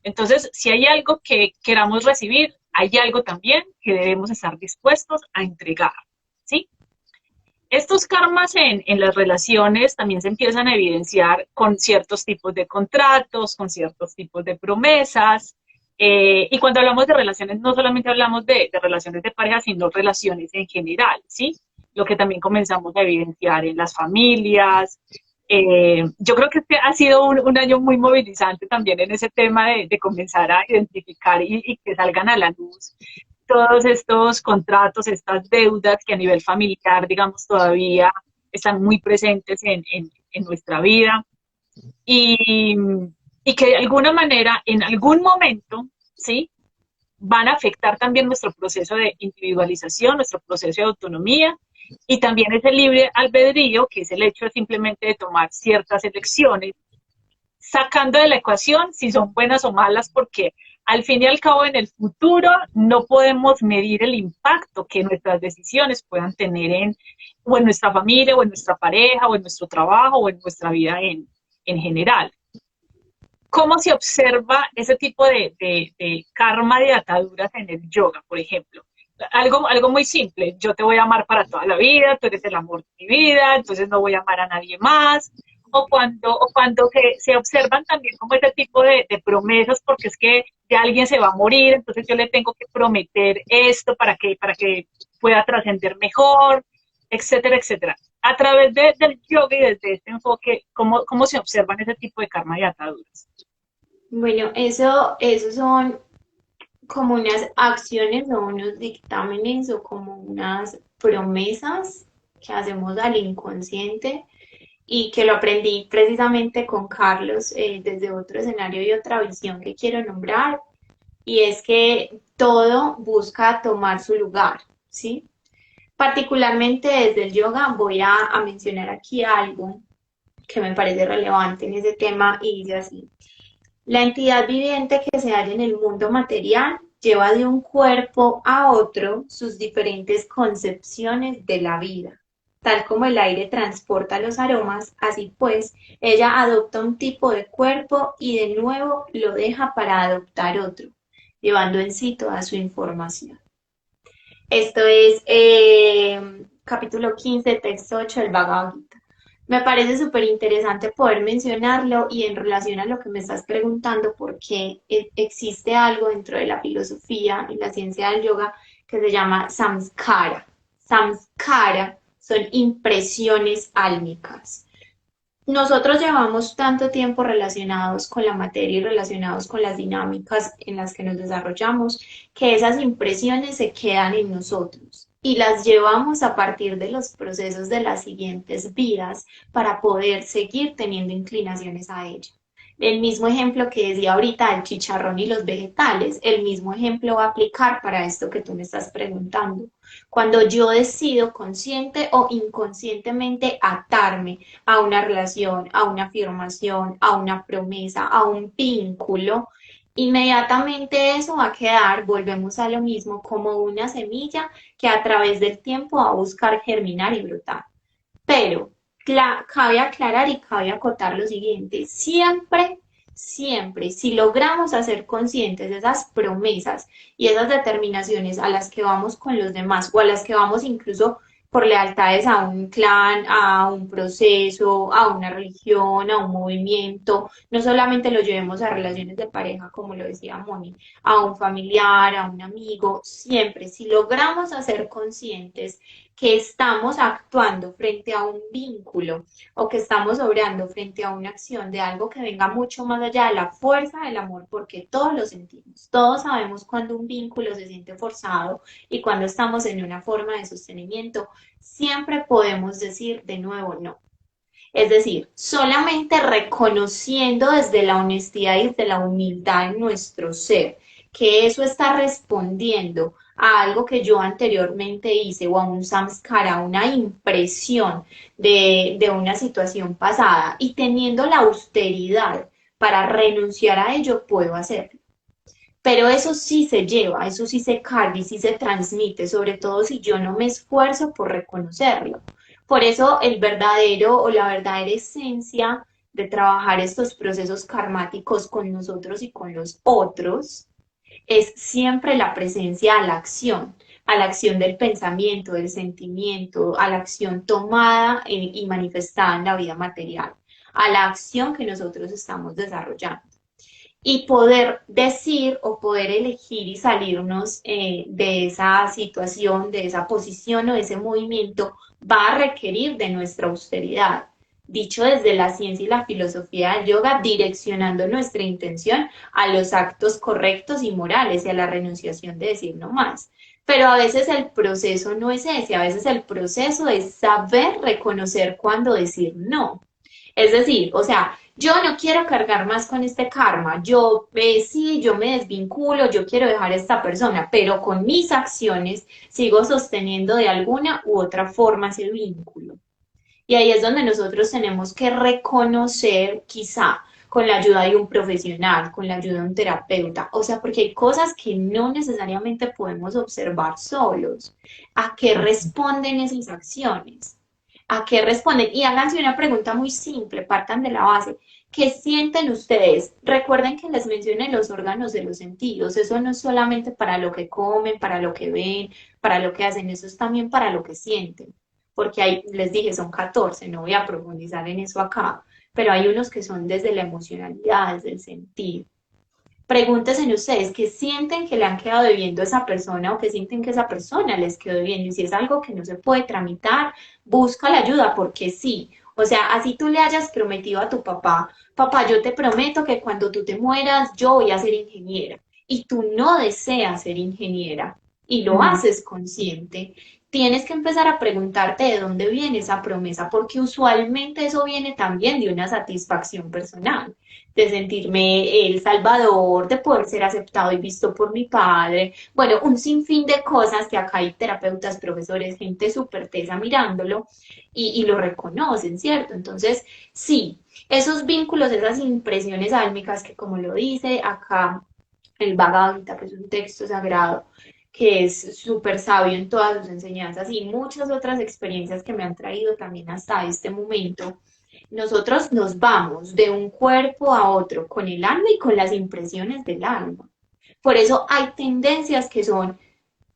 Entonces, si hay algo que queramos recibir, hay algo también que debemos estar dispuestos a entregar, ¿sí? Estos karmas en las relaciones también se empiezan a evidenciar con ciertos tipos de contratos, con ciertos tipos de promesas. Y cuando hablamos de relaciones, no solamente hablamos de relaciones de pareja, sino relaciones en general, ¿sí? Lo que también comenzamos a evidenciar en las familias. Yo creo que este ha sido un año muy movilizante también en ese tema de comenzar a identificar y que salgan a la luz todos estos contratos, estas deudas que a nivel familiar, digamos, todavía están muy presentes en nuestra vida y, y que de alguna manera, en algún momento, ¿sí? Van a afectar también nuestro proceso de individualización, nuestro proceso de autonomía y también ese libre albedrío, que es el hecho de simplemente de tomar ciertas elecciones sacando de la ecuación si son buenas o malas, porque al fin y al cabo en el futuro no podemos medir el impacto que nuestras decisiones puedan tener o en nuestra familia, o en nuestra pareja, o en nuestro trabajo, o en nuestra vida en general. ¿Cómo se observa ese tipo de karma de ataduras en el yoga, por ejemplo? Algo muy simple, yo te voy a amar para toda la vida, tú eres el amor de mi vida, entonces no voy a amar a nadie más, o cuando se observan también como ese tipo de promesas, porque es que ya alguien se va a morir, entonces yo le tengo que prometer esto para que pueda trascender mejor, etcétera, etcétera. A través del yoga y desde este enfoque, ¿cómo se observan ese tipo de karma y ataduras? Bueno, eso son como unas acciones o unos dictámenes o como unas promesas que hacemos al inconsciente y que lo aprendí precisamente con Carlos desde otro escenario y otra visión que quiero nombrar, y es que todo busca tomar su lugar, ¿sí? Particularmente desde el yoga voy a mencionar aquí algo que me parece relevante en ese tema y dice así. La entidad viviente que se halla en el mundo material lleva de un cuerpo a otro sus diferentes concepciones de la vida. Tal como el aire transporta los aromas, así pues, ella adopta un tipo de cuerpo y de nuevo lo deja para adoptar otro, llevando en sí toda su información. Esto es capítulo 15, texto 8 del Bhagavad Gita. Me parece súper interesante poder mencionarlo y en relación a lo que me estás preguntando, porque existe algo dentro de la filosofía y la ciencia del yoga que se llama samskara. Samskara son impresiones álmicas. Nosotros llevamos tanto tiempo relacionados con la materia y relacionados con las dinámicas en las que nos desarrollamos, que esas impresiones se quedan en nosotros y las llevamos a partir de los procesos de las siguientes vidas para poder seguir teniendo inclinaciones a ella. El mismo ejemplo que decía ahorita el chicharrón y los vegetales, el mismo ejemplo va a aplicar para esto que tú me estás preguntando. Cuando yo decido consciente o inconscientemente atarme a una relación, a una afirmación, a una promesa, a un vínculo, inmediatamente eso va a quedar, volvemos a lo mismo, como una semilla que a través del tiempo va a buscar germinar y brotar. Pero cabe aclarar y cabe acotar lo siguiente, siempre, si logramos hacer conscientes esas promesas y esas determinaciones a las que vamos con los demás o a las que vamos incluso por lealtades a un clan, a un proceso, a una religión, a un movimiento, no solamente lo llevemos a relaciones de pareja, como lo decía Moni, a un familiar, a un amigo, siempre, si logramos hacer conscientes que estamos actuando frente a un vínculo o que estamos obrando frente a una acción de algo que venga mucho más allá de la fuerza del amor, porque todos lo sentimos, todos sabemos cuando un vínculo se siente forzado y cuando estamos en una forma de sostenimiento, siempre podemos decir de nuevo no. Es decir, solamente reconociendo desde la honestidad y desde la humildad en nuestro ser que eso está respondiendo a algo que yo anteriormente hice o a un samskara, a una impresión de una situación pasada y teniendo la austeridad para renunciar a ello, puedo hacerlo. Pero eso sí se lleva, eso sí se carga y sí se transmite, sobre todo si yo no me esfuerzo por reconocerlo. Por eso el verdadero o la verdadera esencia de trabajar estos procesos karmáticos con nosotros y con los otros es siempre la presencia a la acción del pensamiento, del sentimiento, a la acción tomada y manifestada en la vida material, a la acción que nosotros estamos desarrollando y poder decir o poder elegir y salirnos de esa situación, de esa posición o de ese movimiento va a requerir de nuestra austeridad. Dicho desde la ciencia y la filosofía del yoga, direccionando nuestra intención a los actos correctos y morales y a la renunciación de decir no más. Pero a veces el proceso no es ese, a veces el proceso es saber reconocer cuándo decir no. Es decir, o sea, yo no quiero cargar más con este karma, yo sí, yo me desvinculo, yo quiero dejar a esta persona, pero con mis acciones sigo sosteniendo de alguna u otra forma ese vínculo. Y ahí es donde nosotros tenemos que reconocer, quizá con la ayuda de un profesional, con la ayuda de un terapeuta, o sea, porque hay cosas que no necesariamente podemos observar solos. ¿A qué responden esas acciones? ¿A qué responden? Y háganse una pregunta muy simple, partan de la base. ¿Qué sienten ustedes? Recuerden que les mencioné los órganos de los sentidos. Eso no es solamente para lo que comen, para lo que ven, para lo que hacen, eso es también para lo que sienten. Porque hay, les dije, son 14, no voy a profundizar en eso acá, pero hay unos que son desde la emocionalidad, desde el sentir. Pregúntense ustedes qué sienten que le han quedado debiendo a esa persona o qué sienten que esa persona les quedó debiendo. Y si es algo que no se puede tramitar, busca la ayuda porque sí. O sea, así tú le hayas prometido a tu papá, papá, yo te prometo que cuando tú te mueras, yo voy a ser ingeniera. Y tú no deseas ser ingeniera y lo Mm. haces consciente. Tienes que empezar a preguntarte de dónde viene esa promesa, porque usualmente eso viene también de una satisfacción personal de sentirme el salvador, de poder ser aceptado y visto por mi padre. Bueno, un sinfín de cosas que acá hay terapeutas, profesores, gente súper tesa mirándolo y lo reconocen, ¿cierto? Entonces, sí, esos vínculos, esas impresiones álmicas que como lo dice acá el Bhagavad Gita, que es un texto sagrado, que es súper sabio en todas sus enseñanzas y muchas otras experiencias que me han traído también hasta este momento, nosotros nos vamos de un cuerpo a otro con el alma y con las impresiones del alma. Por eso hay tendencias que son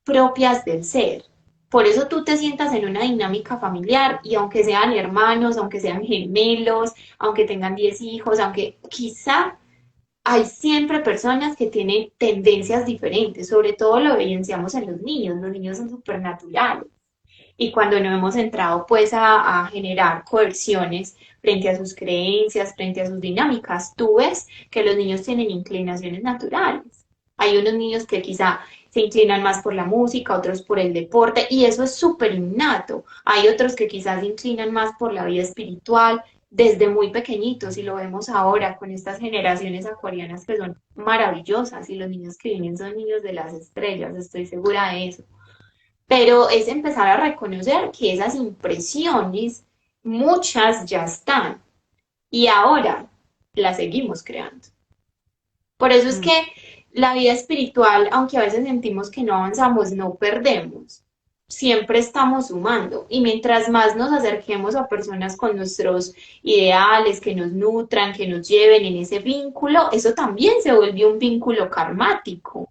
propias del ser. Por eso tú te sientas en una dinámica familiar y aunque sean hermanos, aunque sean gemelos, aunque tengan 10 hijos, aunque quizá hay siempre personas que tienen tendencias diferentes, sobre todo lo evidenciamos en los niños son supernaturales. Y cuando no hemos entrado pues a generar coerciones frente a sus creencias, frente a sus dinámicas, tú ves que los niños tienen inclinaciones naturales. Hay unos niños que quizá se inclinan más por la música, otros por el deporte, y eso es súper innato. Hay otros que quizás se inclinan más por la vida espiritual desde muy pequeñitos, y lo vemos ahora con estas generaciones acuarianas que son maravillosas, y los niños que vienen son niños de las estrellas, estoy segura de eso. Pero es empezar a reconocer que esas impresiones, muchas ya están, y ahora las seguimos creando. Por eso es Mm. que la vida espiritual, aunque a veces sentimos que no avanzamos, no perdemos. Siempre estamos sumando. Y mientras más nos acerquemos a personas con nuestros ideales, que nos nutran, que nos lleven en ese vínculo, eso también se vuelve un vínculo karmático.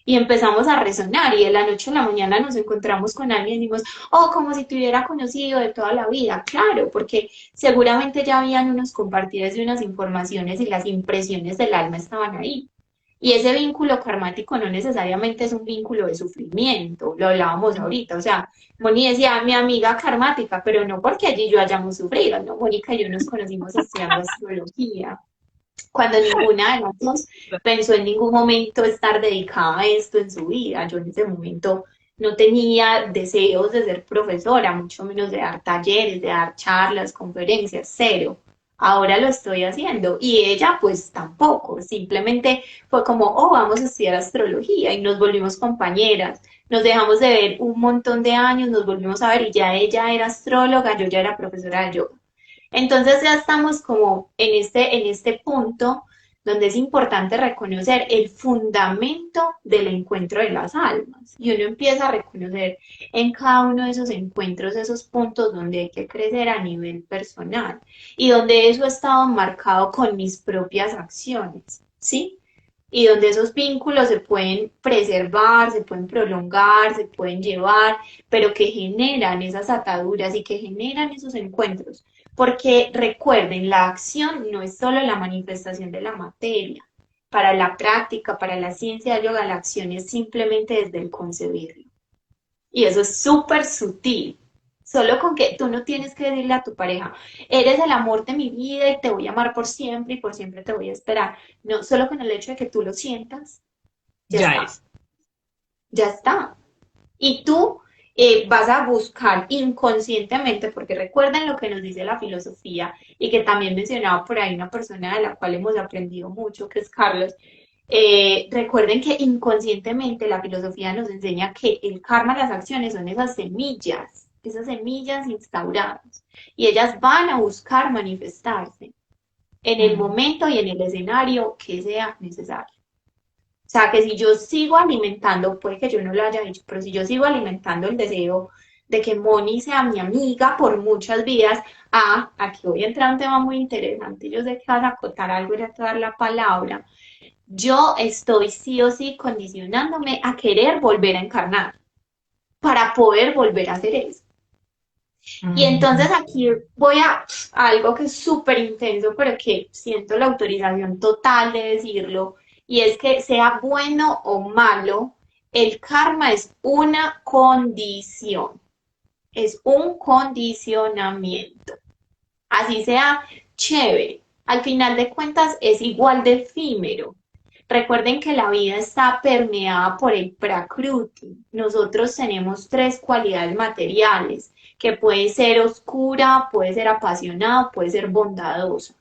Y empezamos a resonar y de la noche a la mañana nos encontramos con alguien y decimos, oh, como si te hubiera conocido de toda la vida. Claro, porque seguramente ya habían unos compartidos de unas informaciones y las impresiones del alma estaban ahí. Y ese vínculo karmático no necesariamente es un vínculo de sufrimiento, lo hablábamos ahorita, o sea, Moni decía, mi amiga karmática, pero no porque allí yo hayamos sufrido, ¿no? Mónica y yo nos conocimos estudiando astrología, cuando ninguna de las dos pensó en ningún momento estar dedicada a esto en su vida. Yo en ese momento no tenía deseos de ser profesora, mucho menos de dar talleres, de dar charlas, conferencias, cero. Ahora lo estoy haciendo y ella pues tampoco, simplemente fue como, oh, vamos a estudiar astrología y nos volvimos compañeras, nos dejamos de ver un montón de años, nos volvimos a ver y ya ella era astróloga, yo ya era profesora de yoga. Entonces ya estamos como en este punto donde es importante reconocer el fundamento del encuentro de las almas. Y uno empieza a reconocer en cada uno de esos encuentros esos puntos donde hay que crecer a nivel personal y donde eso ha estado marcado con mis propias acciones, ¿sí? Y donde esos vínculos se pueden preservar, se pueden prolongar, se pueden llevar, pero que generan esas ataduras y que generan esos encuentros. Porque recuerden, la acción no es solo la manifestación de la materia. Para la práctica, para la ciencia del yoga, la acción es simplemente desde el concebirlo. Y eso es súper sutil. Solo con que tú no tienes que decirle a tu pareja, eres el amor de mi vida y te voy a amar por siempre y por siempre te voy a esperar. No, solo con el hecho de que tú lo sientas, ya Ya está, es. ya está. Y tú vas a buscar inconscientemente, porque recuerden lo que nos dice la filosofía y que también mencionaba por ahí una persona de la cual hemos aprendido mucho, que es Carlos. Recuerden que inconscientemente la filosofía nos enseña que el karma, las acciones son esas semillas instauradas, y ellas van a buscar manifestarse en el Mm. momento y en el escenario que sea necesario. O sea, que si yo sigo alimentando, puede que yo no lo haya dicho, pero si yo sigo alimentando el deseo de que Moni sea mi amiga por muchas vidas, aquí voy a entrar a un tema muy interesante, yo sé que vas a acotar algo y a dar la palabra. Yo estoy sí o sí condicionándome a querer volver a encarnar para poder volver a hacer eso. Y entonces Mm. aquí voy a algo que es súper intenso, pero que siento la autorización total de decirlo, y es que sea bueno o malo, el karma es una condición, es un condicionamiento. Así sea chévere, al final de cuentas es igual de efímero. Recuerden que la vida está permeada por el Prakruti. Nosotros tenemos tres cualidades materiales, que puede ser oscura, puede ser apasionada, puede ser bondadosa.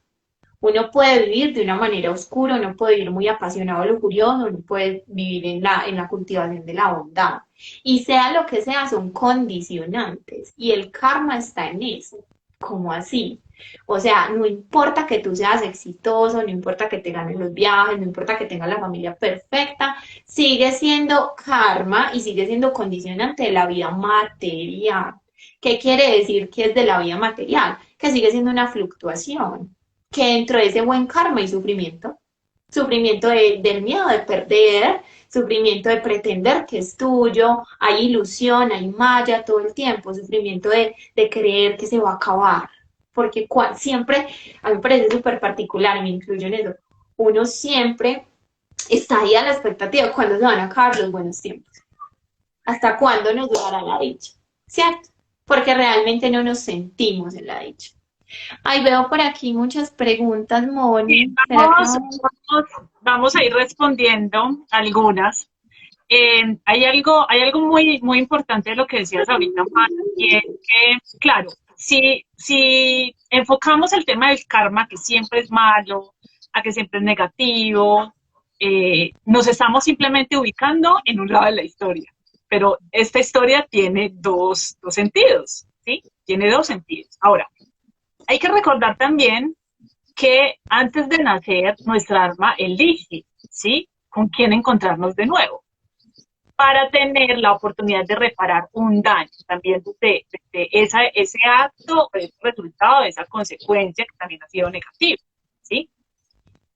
Uno puede vivir de una manera oscura, uno puede vivir muy apasionado, lujurioso, uno puede vivir en la cultivación de la bondad. Y sea lo que sea, son condicionantes. Y el karma está en eso. ¿Cómo así? O sea, no importa que tú seas exitoso, no importa que te ganen los viajes, no importa que tengas la familia perfecta, sigue siendo karma y sigue siendo condicionante de la vida material. ¿Qué quiere decir que es de la vida material? Que sigue siendo una fluctuación, que dentro de ese buen karma hay sufrimiento, del miedo de perder, sufrimiento de pretender que es tuyo, hay ilusión, hay malla todo el tiempo, sufrimiento de creer que se va a acabar, porque siempre, a mí me parece súper particular, y me incluyo en eso, uno siempre está ahí a la expectativa de cuándo se van a acabar los buenos tiempos, hasta cuándo nos durará la dicha, ¿cierto? Porque realmente no nos sentimos en la dicha. Ay, veo por aquí muchas preguntas, Moni. ¿Será que Vamos, vamos? vamos a ir respondiendo algunas. Hay algo muy, muy importante de lo que decías ahorita, Juan, y es que, claro, si enfocamos el tema del karma, que siempre es malo, a que siempre es negativo, nos estamos simplemente ubicando en un lado de la historia. Pero esta historia tiene dos sentidos, ¿sí? Tiene dos sentidos. Ahora, hay que recordar también que antes de nacer, nuestra alma elige, ¿sí? Con quién encontrarnos de nuevo, para tener la oportunidad de reparar un daño, también de ese acto, ese resultado, esa consecuencia que también ha sido negativo, ¿sí?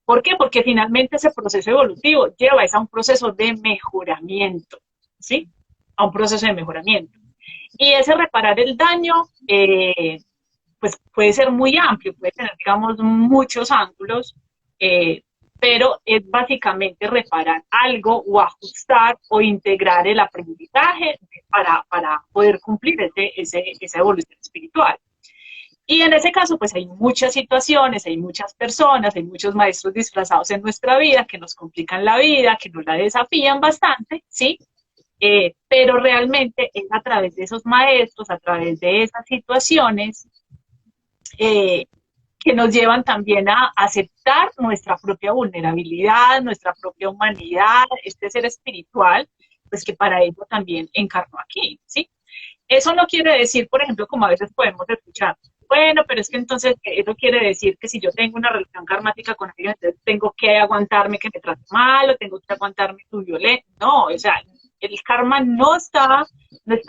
¿Por qué? Porque finalmente ese proceso evolutivo lleva a un proceso de mejoramiento, ¿sí? A un proceso de mejoramiento. Y ese reparar el daño, pues puede ser muy amplio, puede tener, digamos, muchos ángulos, eh, pero es básicamente reparar algo o ajustar o integrar el aprendizaje para poder cumplir esa evolución espiritual. Y en ese caso, pues hay muchas situaciones, hay muchas personas, hay muchos maestros disfrazados en nuestra vida que nos complican la vida, que nos la desafían bastante, ¿sí? Pero realmente es a través de esos maestros, a través de esas situaciones, eh, que nos llevan también a aceptar nuestra propia vulnerabilidad, nuestra propia humanidad, este ser espiritual, pues que para eso también encarnó aquí, ¿sí? Eso no quiere decir, por ejemplo, como a veces podemos escuchar, bueno, pero es que entonces eso quiere decir que si yo tengo una relación karmática con alguien, entonces tengo que aguantarme que me trate mal o tengo que aguantarme su violencia. No, o sea, el karma no está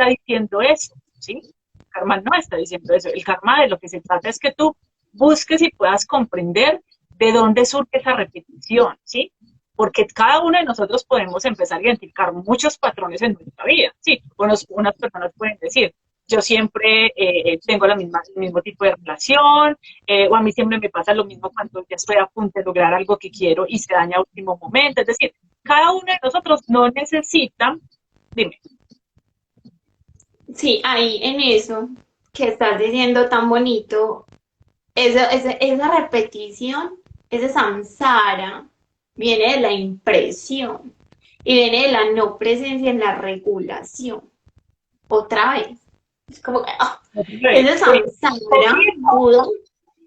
diciendo eso, ¿sí? El karma no está diciendo eso. El karma de lo que se trata es que tú busques y puedas comprender de dónde surge esa repetición, ¿sí? Porque cada uno de nosotros podemos empezar a identificar muchos patrones en nuestra vida, ¿sí? Unas personas pueden decir, yo siempre tengo el mismo tipo de relación, o a mí siempre me pasa lo mismo cuando ya estoy a punto de lograr algo que quiero y se daña a último momento. Es decir, cada uno de nosotros no necesita, dime. Sí, ahí en eso que estás diciendo tan bonito, esa repetición, ese samsara, viene de la impresión y viene de la no presencia en la regulación. Otra vez. Es como que, ese samsara,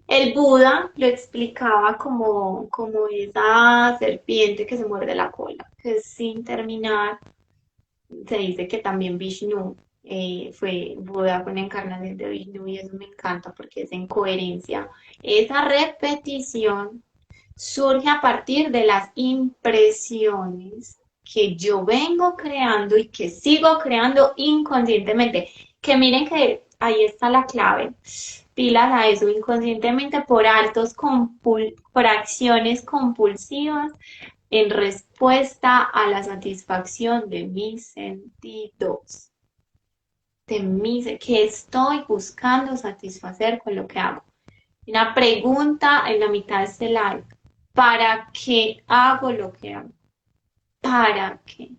el Buda lo explicaba como esa serpiente que se muerde la cola, que es sin terminar. Se dice que también Vishnu fue Buda, fue una encarnación de Vishnu y eso me encanta porque es en coherencia. Esa repetición surge a partir de las impresiones que yo vengo creando y que sigo creando inconscientemente. Que miren que ahí está la clave. Pilas a eso inconscientemente por acciones compulsivas en respuesta a la satisfacción de mis sentidos, que estoy buscando satisfacer con lo que hago. Una pregunta en la mitad de este live. ¿Para qué hago lo que hago? ¿Para qué?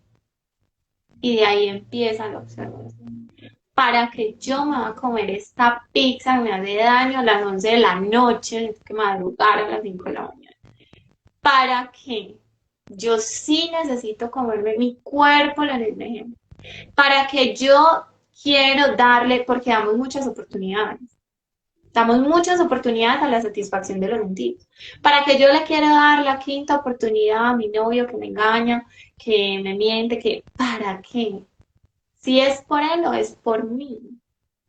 Y de ahí empieza la observación. ¿Para qué yo me voy a comer esta pizza que me hace daño a las 11 de la noche, que madrugar a las 5 de la mañana? ¿Para qué? Yo sí necesito comerme mi cuerpo, lo necesito. Para que yo quiero darle, porque damos muchas oportunidades a la satisfacción de los sentidos. Para que yo le quiera dar la quinta oportunidad a mi novio que me engaña, que me miente, ¿para qué? Si es por él o es por mí.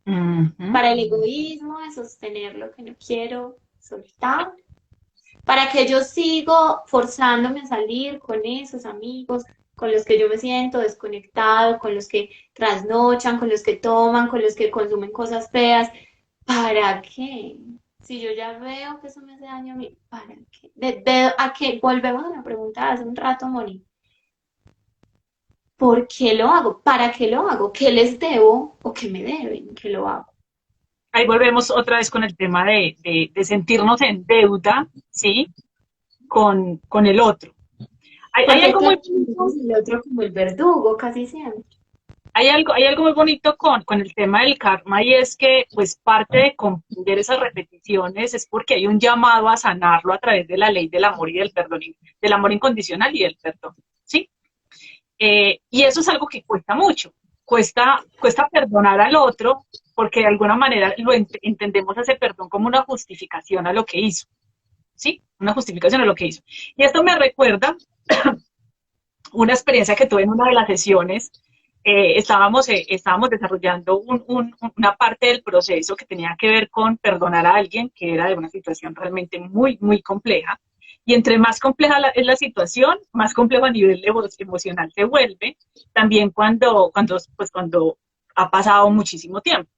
Uh -huh. Para el egoísmo de sostener lo que no quiero soltar. Para que yo sigo forzándome a salir con esos amigos con los que yo me siento desconectado, con los que trasnochan, con los que toman, con los que consumen cosas feas. ¿Para qué? Si yo ya veo que eso me hace daño a mí, ¿para qué? ¿A qué? Volvemos a la pregunta de hace un rato, Moni. ¿por qué lo hago? ¿Para qué lo hago? ¿Qué les debo o qué me deben que lo hago? Ahí volvemos otra vez con el tema de sentirnos en deuda, ¿sí? Con el otro. Hay Porque algo muy todos bonito, vemos el otro como el verdugo casi siempre. hay algo muy bonito con el tema del karma y es que pues parte de comprender esas repeticiones es porque hay un llamado a sanarlo a través de la ley del amor y del perdón, del amor incondicional y del perdón, ¿sí? Y eso es algo que cuesta mucho, cuesta perdonar al otro porque de alguna manera entendemos ese perdón como una justificación a lo que hizo, ¿sí? Una justificación a lo que hizo. Y esto me recuerda una experiencia que tuve en una de las sesiones. Estábamos desarrollando una parte del proceso que tenía que ver con perdonar a alguien que era de una situación realmente muy, muy compleja. Y entre más compleja es la situación, más complejo a nivel emocional se vuelve, también cuando ha pasado muchísimo tiempo.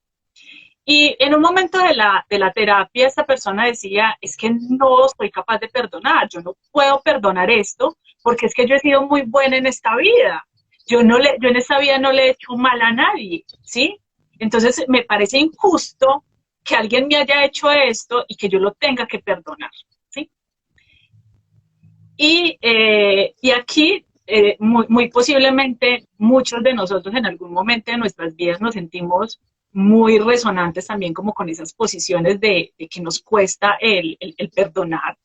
Y en un momento de la terapia, esta persona decía, es que no soy capaz de perdonar, yo no puedo perdonar esto, porque es que yo he sido muy buena en esta vida. Yo en esta vida no le he hecho mal a nadie, ¿sí? Entonces me parece injusto que alguien me haya hecho esto y que yo lo tenga que perdonar, ¿sí? Y aquí, muy posiblemente, muchos de nosotros en algún momento de nuestras vidas nos sentimos muy resonantes también como con esas posiciones de que nos cuesta el perdonar.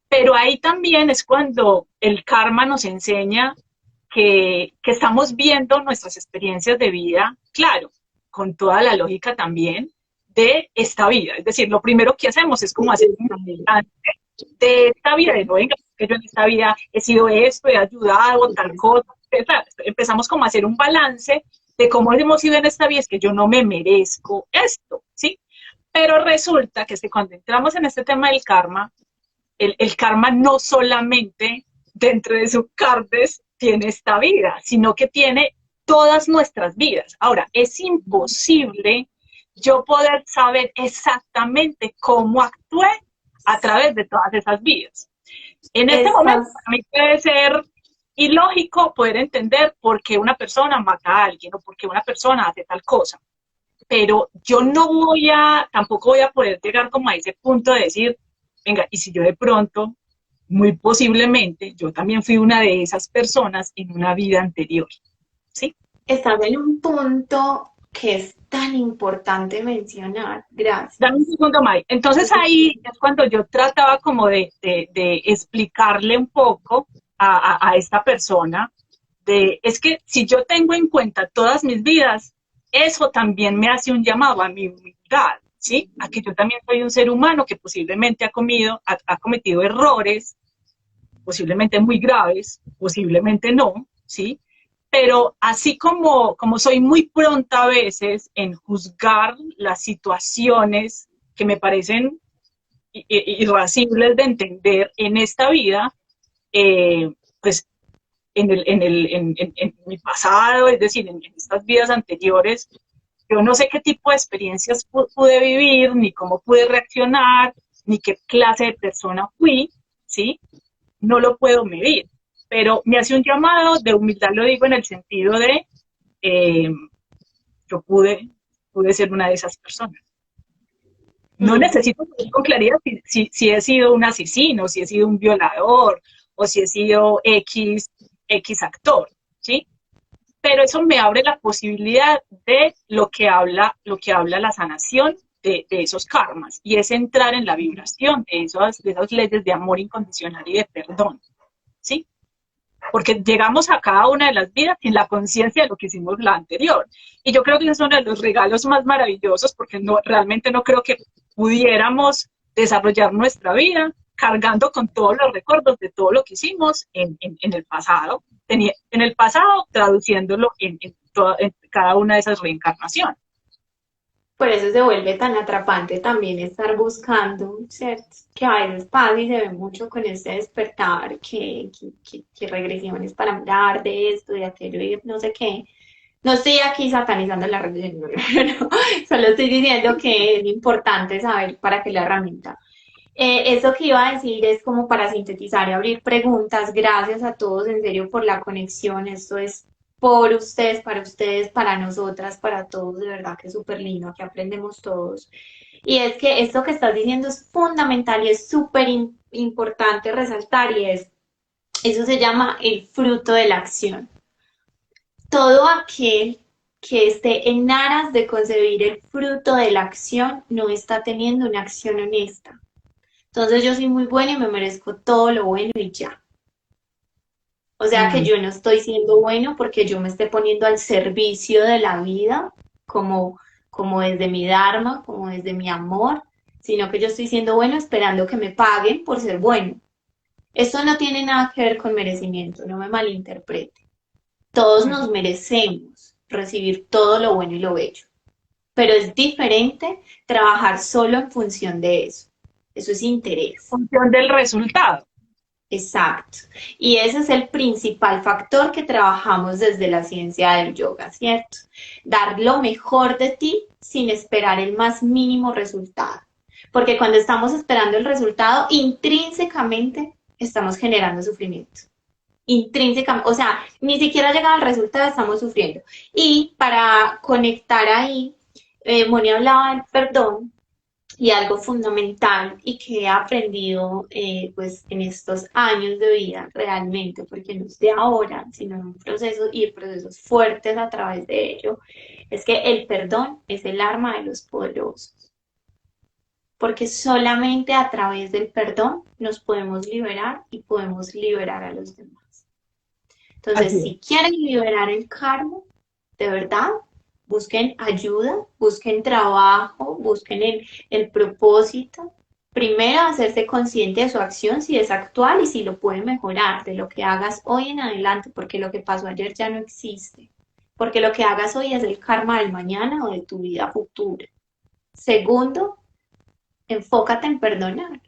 Pero ahí también es cuando el karma nos enseña que estamos viendo nuestras experiencias de vida, claro, con toda la lógica también de esta vida. Es decir, lo primero que hacemos es como hacer un balance de esta vida, de no, venga, que yo en esta vida he sido esto, he ayudado, tal cosa. Empezamos como a hacer un balance de cómo hemos sido en esta vida, es que yo no me merezco esto, ¿sí? Pero resulta que cuando entramos en este tema del karma, el karma no solamente dentro de su carnes tiene esta vida, sino que tiene todas nuestras vidas. Ahora, es imposible yo poder saber exactamente cómo actué a través de todas esas vidas. En este momento, Estás, para mí puede ser ilógico poder entender por qué una persona mata a alguien o por qué una persona hace tal cosa. Pero yo tampoco voy a poder llegar como a ese punto de decir, venga, y si yo de pronto, muy posiblemente, yo también fui una de esas personas en una vida anterior, ¿sí? estás en un punto que es tan importante mencionar. Dame un Gracias. segundo, May. Entonces ahí es cuando yo trataba como de explicarle un poco a esta persona es que si yo tengo en cuenta todas mis vidas, eso también me hace un llamado a mi humildad, ¿sí? A que yo también soy un ser humano que posiblemente ha cometido errores, posiblemente muy graves, posiblemente no, ¿sí? Pero así como soy muy pronta a veces en juzgar las situaciones que me parecen irascibles de entender en esta vida, pues en mi pasado, es decir, en estas vidas anteriores, yo no sé qué tipo de experiencias pude vivir, ni cómo pude reaccionar, ni qué clase de persona fui, ¿sí? No lo puedo medir, pero me hace un llamado de humildad, lo digo en el sentido de eh, yo pude ser una de esas personas. No Mm. necesito saber con claridad si he sido un asesino, si he sido un violador o si he sido X actor, ¿sí? Pero eso me abre la posibilidad de lo que habla la sanación de esos karmas, y es entrar en la vibración de esas leyes de amor incondicional y de perdón, ¿sí? Porque llegamos a cada una de las vidas sin la conciencia de lo que hicimos la anterior. Y yo creo que es uno de los regalos más maravillosos, porque realmente no creo que pudiéramos desarrollar nuestra vida cargando con todos los recuerdos de todo lo que hicimos en el pasado, en el pasado traduciéndolo en cada una de esas reencarnaciones. Por eso se vuelve tan atrapante también estar buscando, ¿cierto? Que a veces pasa y se ve mucho con este despertar, que regresiones para hablar de esto, de aquello y no sé qué. No estoy aquí satanizando la religión, no, solo estoy diciendo que es importante saber para qué la herramienta. Eso que iba a decir es como para sintetizar y abrir preguntas. Gracias a todos en serio por la conexión. Esto es por ustedes, para nosotras, para todos, de verdad que es súper lindo, aquí aprendemos todos. Y es que esto que estás diciendo es fundamental y es súper importante resaltar y eso se llama el fruto de la acción. Todo aquel que esté en aras de concebir el fruto de la acción no está teniendo una acción honesta. Entonces yo soy muy buena y me merezco todo lo bueno y ya. O sea que Mm, yo no estoy siendo bueno porque yo me esté poniendo al servicio de la vida, como, como desde mi dharma, como desde mi amor, sino que yo estoy siendo bueno esperando que me paguen por ser bueno. Esto no tiene nada que ver con merecimiento, no me malinterprete. Todos mm. nos merecemos recibir todo lo bueno y lo bello, pero es diferente trabajar solo en función de eso. Eso es interés. Función del resultado. Exacto. Y ese es el principal factor que trabajamos desde la ciencia del yoga, ¿cierto? Dar lo mejor de ti sin esperar el más mínimo resultado. Porque cuando estamos esperando el resultado, intrínsecamente estamos generando sufrimiento. Intrínsecamente, o sea, ni siquiera llegado al resultado, estamos sufriendo. Y para conectar ahí, Moni hablaba del perdón, y algo fundamental y que he aprendido pues en estos años de vida realmente, porque no es de ahora, sino en un proceso y procesos fuertes a través de ello, es que el perdón es el arma de los poderosos, porque solamente a través del perdón nos podemos liberar y podemos liberar a los demás. Así Entonces, es. si quieren liberar el karma, de verdad, busquen ayuda, busquen trabajo, busquen el propósito. Primero, hacerse consciente de su acción, si es actual y si lo puede mejorar, de lo que hagas hoy en adelante, porque lo que pasó ayer ya no existe. Porque lo que hagas hoy es el karma del mañana o de tu vida futura. Segundo, enfócate en perdonar.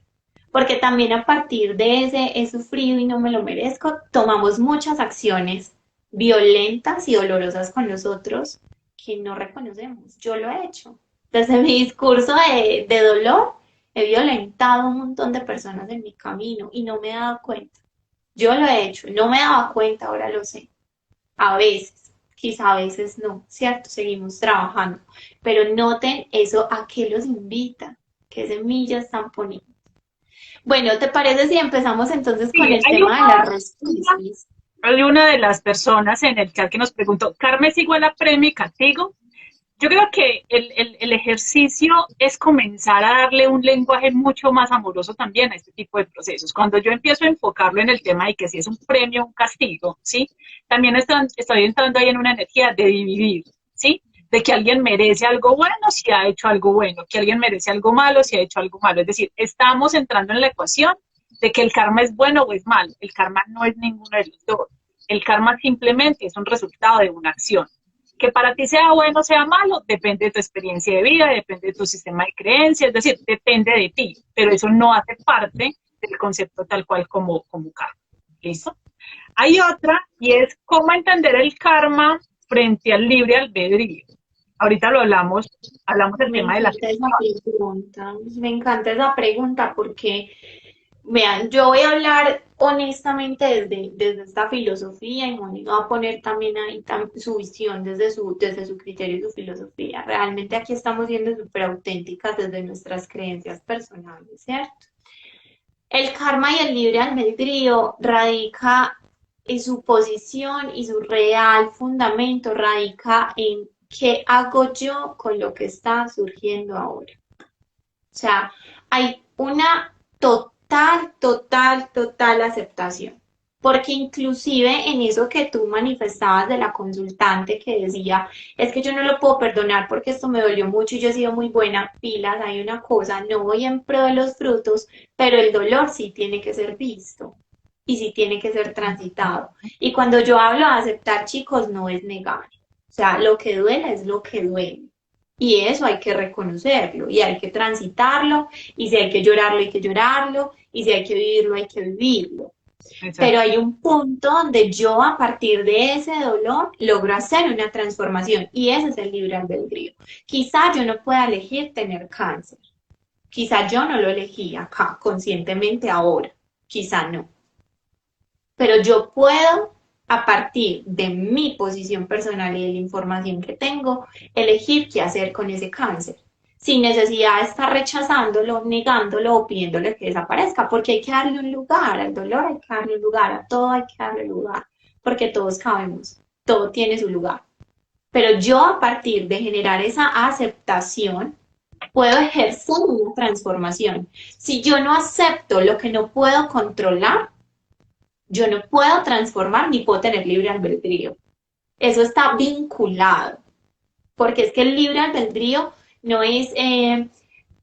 Porque también a partir de ese he sufrido y no me lo merezco, tomamos muchas acciones violentas y dolorosas con nosotros que no reconocemos. Yo lo he hecho. Desde mi discurso de dolor, he violentado a un montón de personas en mi camino y no me he dado cuenta. Yo lo he hecho, no me daba cuenta, ahora lo sé. A veces, quizá a veces no, ¿cierto? Seguimos trabajando. Pero noten eso a qué los invita, qué semillas están poniendo. Bueno, ¿te parece si empezamos entonces con Sí, el tema de las respuestas? hay una de las personas en el chat que nos preguntó, ¿Karma es igual a premio y castigo? Yo creo que el ejercicio es comenzar a darle un lenguaje mucho más amoroso también a este tipo de procesos. Cuando yo empiezo a enfocarlo en el tema de que si es un premio o un castigo, ¿sí? También estoy entrando ahí en una energía de dividir, ¿sí? De que alguien merece algo bueno si ha hecho algo bueno, que alguien merece algo malo si ha hecho algo malo. Es decir, estamos entrando en la ecuación de que el karma es bueno o es malo. El karma no es ninguno de los dos. El karma simplemente es un resultado de una acción. Que para ti sea bueno o sea malo, depende de tu experiencia de vida, depende de tu sistema de creencias, es decir, depende de ti, pero eso no hace parte del concepto tal cual como karma. ¿Listo? Hay otra y es cómo entender el karma frente al libre albedrío. Ahorita lo hablamos del Me tema de la... encanta esa pregunta, me encanta esa pregunta porque, vean, yo voy a hablar honestamente desde esta filosofía y Moni va a poner también ahí su visión desde su criterio y su filosofía. Realmente aquí estamos siendo súper auténticas desde nuestras creencias personales, ¿cierto? El karma y el libre albedrío radica en su posición y su real fundamento radica en qué hago yo con lo que está surgiendo ahora. O sea, hay una total aceptación. Porque inclusive en eso que tú manifestabas de la consultante que decía, es que yo no lo puedo perdonar porque esto me dolió mucho y yo he sido muy buena, pilas, hay una cosa, no voy en pro de los frutos, pero el dolor sí tiene que ser visto y sí tiene que ser transitado. Y cuando yo hablo de aceptar, chicos, no es negar. O sea, lo que duele es lo que duele. Y eso hay que reconocerlo y hay que transitarlo y si hay que llorarlo, hay que llorarlo y si hay que vivirlo, hay que vivirlo. Pero Exacto. hay un punto donde yo a partir de ese dolor logro hacer una transformación y ese es el libre albedrío. Quizá yo no pueda elegir tener cáncer, quizá yo no lo elegí acá conscientemente ahora, quizá no, pero yo puedo a partir de mi posición personal y de la información que tengo, elegir qué hacer con ese cáncer, sin necesidad de estar rechazándolo, negándolo o pidiéndole que desaparezca, porque hay que darle un lugar, al dolor hay que darle un lugar, a todo hay que darle un lugar, porque todos cabemos, todo tiene su lugar. Pero yo a partir de generar esa aceptación, puedo ejercer una transformación. Si yo no acepto lo que no puedo controlar, yo no puedo transformar ni puedo tener libre albedrío. Eso está vinculado, porque es que el libre albedrío no es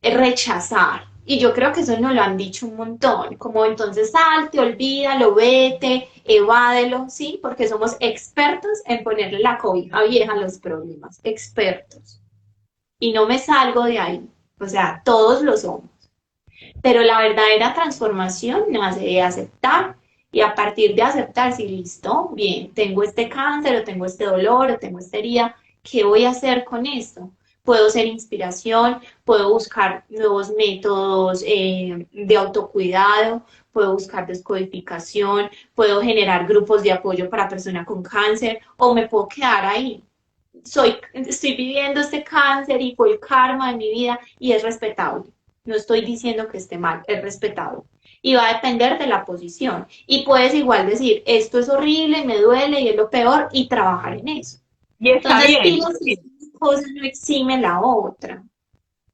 rechazar. Y yo creo que eso nos lo han dicho un montón, como entonces salte, olvídalo, vete, evádelo, ¿sí? Porque somos expertos en ponerle la cobija vieja a los problemas, expertos. Y no me salgo de ahí, o sea, todos lo somos. Pero la verdadera transformación nace de aceptar y a partir de aceptar, si listo, bien, tengo este cáncer o tengo este dolor o tengo esta herida, ¿qué voy a hacer con esto? Puedo ser inspiración, puedo buscar nuevos métodos de autocuidado, puedo buscar descodificación, puedo generar grupos de apoyo para personas con cáncer o me puedo quedar ahí. Estoy viviendo este cáncer y fue el karma de mi vida y es respetable. No estoy diciendo que esté mal, es respetable. Y va a depender de la posición. Y puedes igual decir, esto es horrible, me duele y es lo peor, y trabajar en eso. Y está Entonces, bien. pilas que una cosa no exime la otra.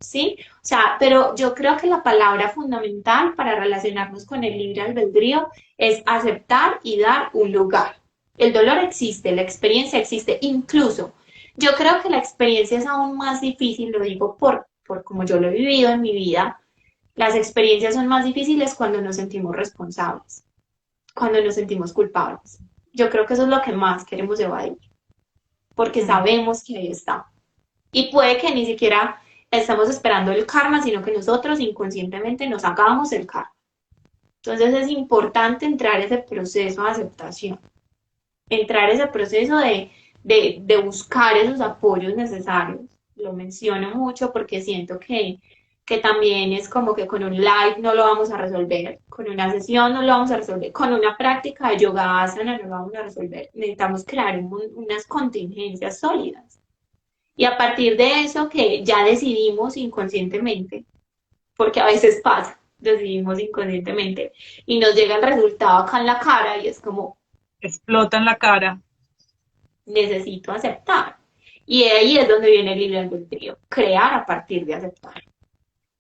¿Sí? O sea, pero yo creo que la palabra fundamental para relacionarnos con el libre albedrío es aceptar y dar un lugar. El dolor existe, la experiencia existe, incluso yo creo que la experiencia es aún más difícil, lo digo por como yo lo he vivido en mi vida, las experiencias son más difíciles cuando nos sentimos responsables, cuando nos sentimos culpables. Yo creo que eso es lo que más queremos evadir, porque Mm. sabemos que ahí está. Y puede que ni siquiera estamos esperando el karma, sino que nosotros inconscientemente nos hagamos el karma. Entonces es importante entrar a ese proceso de aceptación, entrar a ese proceso de buscar esos apoyos necesarios. Lo menciono mucho porque siento que también es como que con un live no lo vamos a resolver, con una sesión no lo vamos a resolver, con una práctica de yoga asana no lo vamos a resolver. Necesitamos crear unas contingencias sólidas. Y a partir de eso que ya decidimos inconscientemente, porque a veces pasa, decidimos inconscientemente y nos llega el resultado acá en la cara y es como, Explota en la cara. necesito aceptar. Y ahí es donde viene el libre albedrío, crear a partir de aceptar.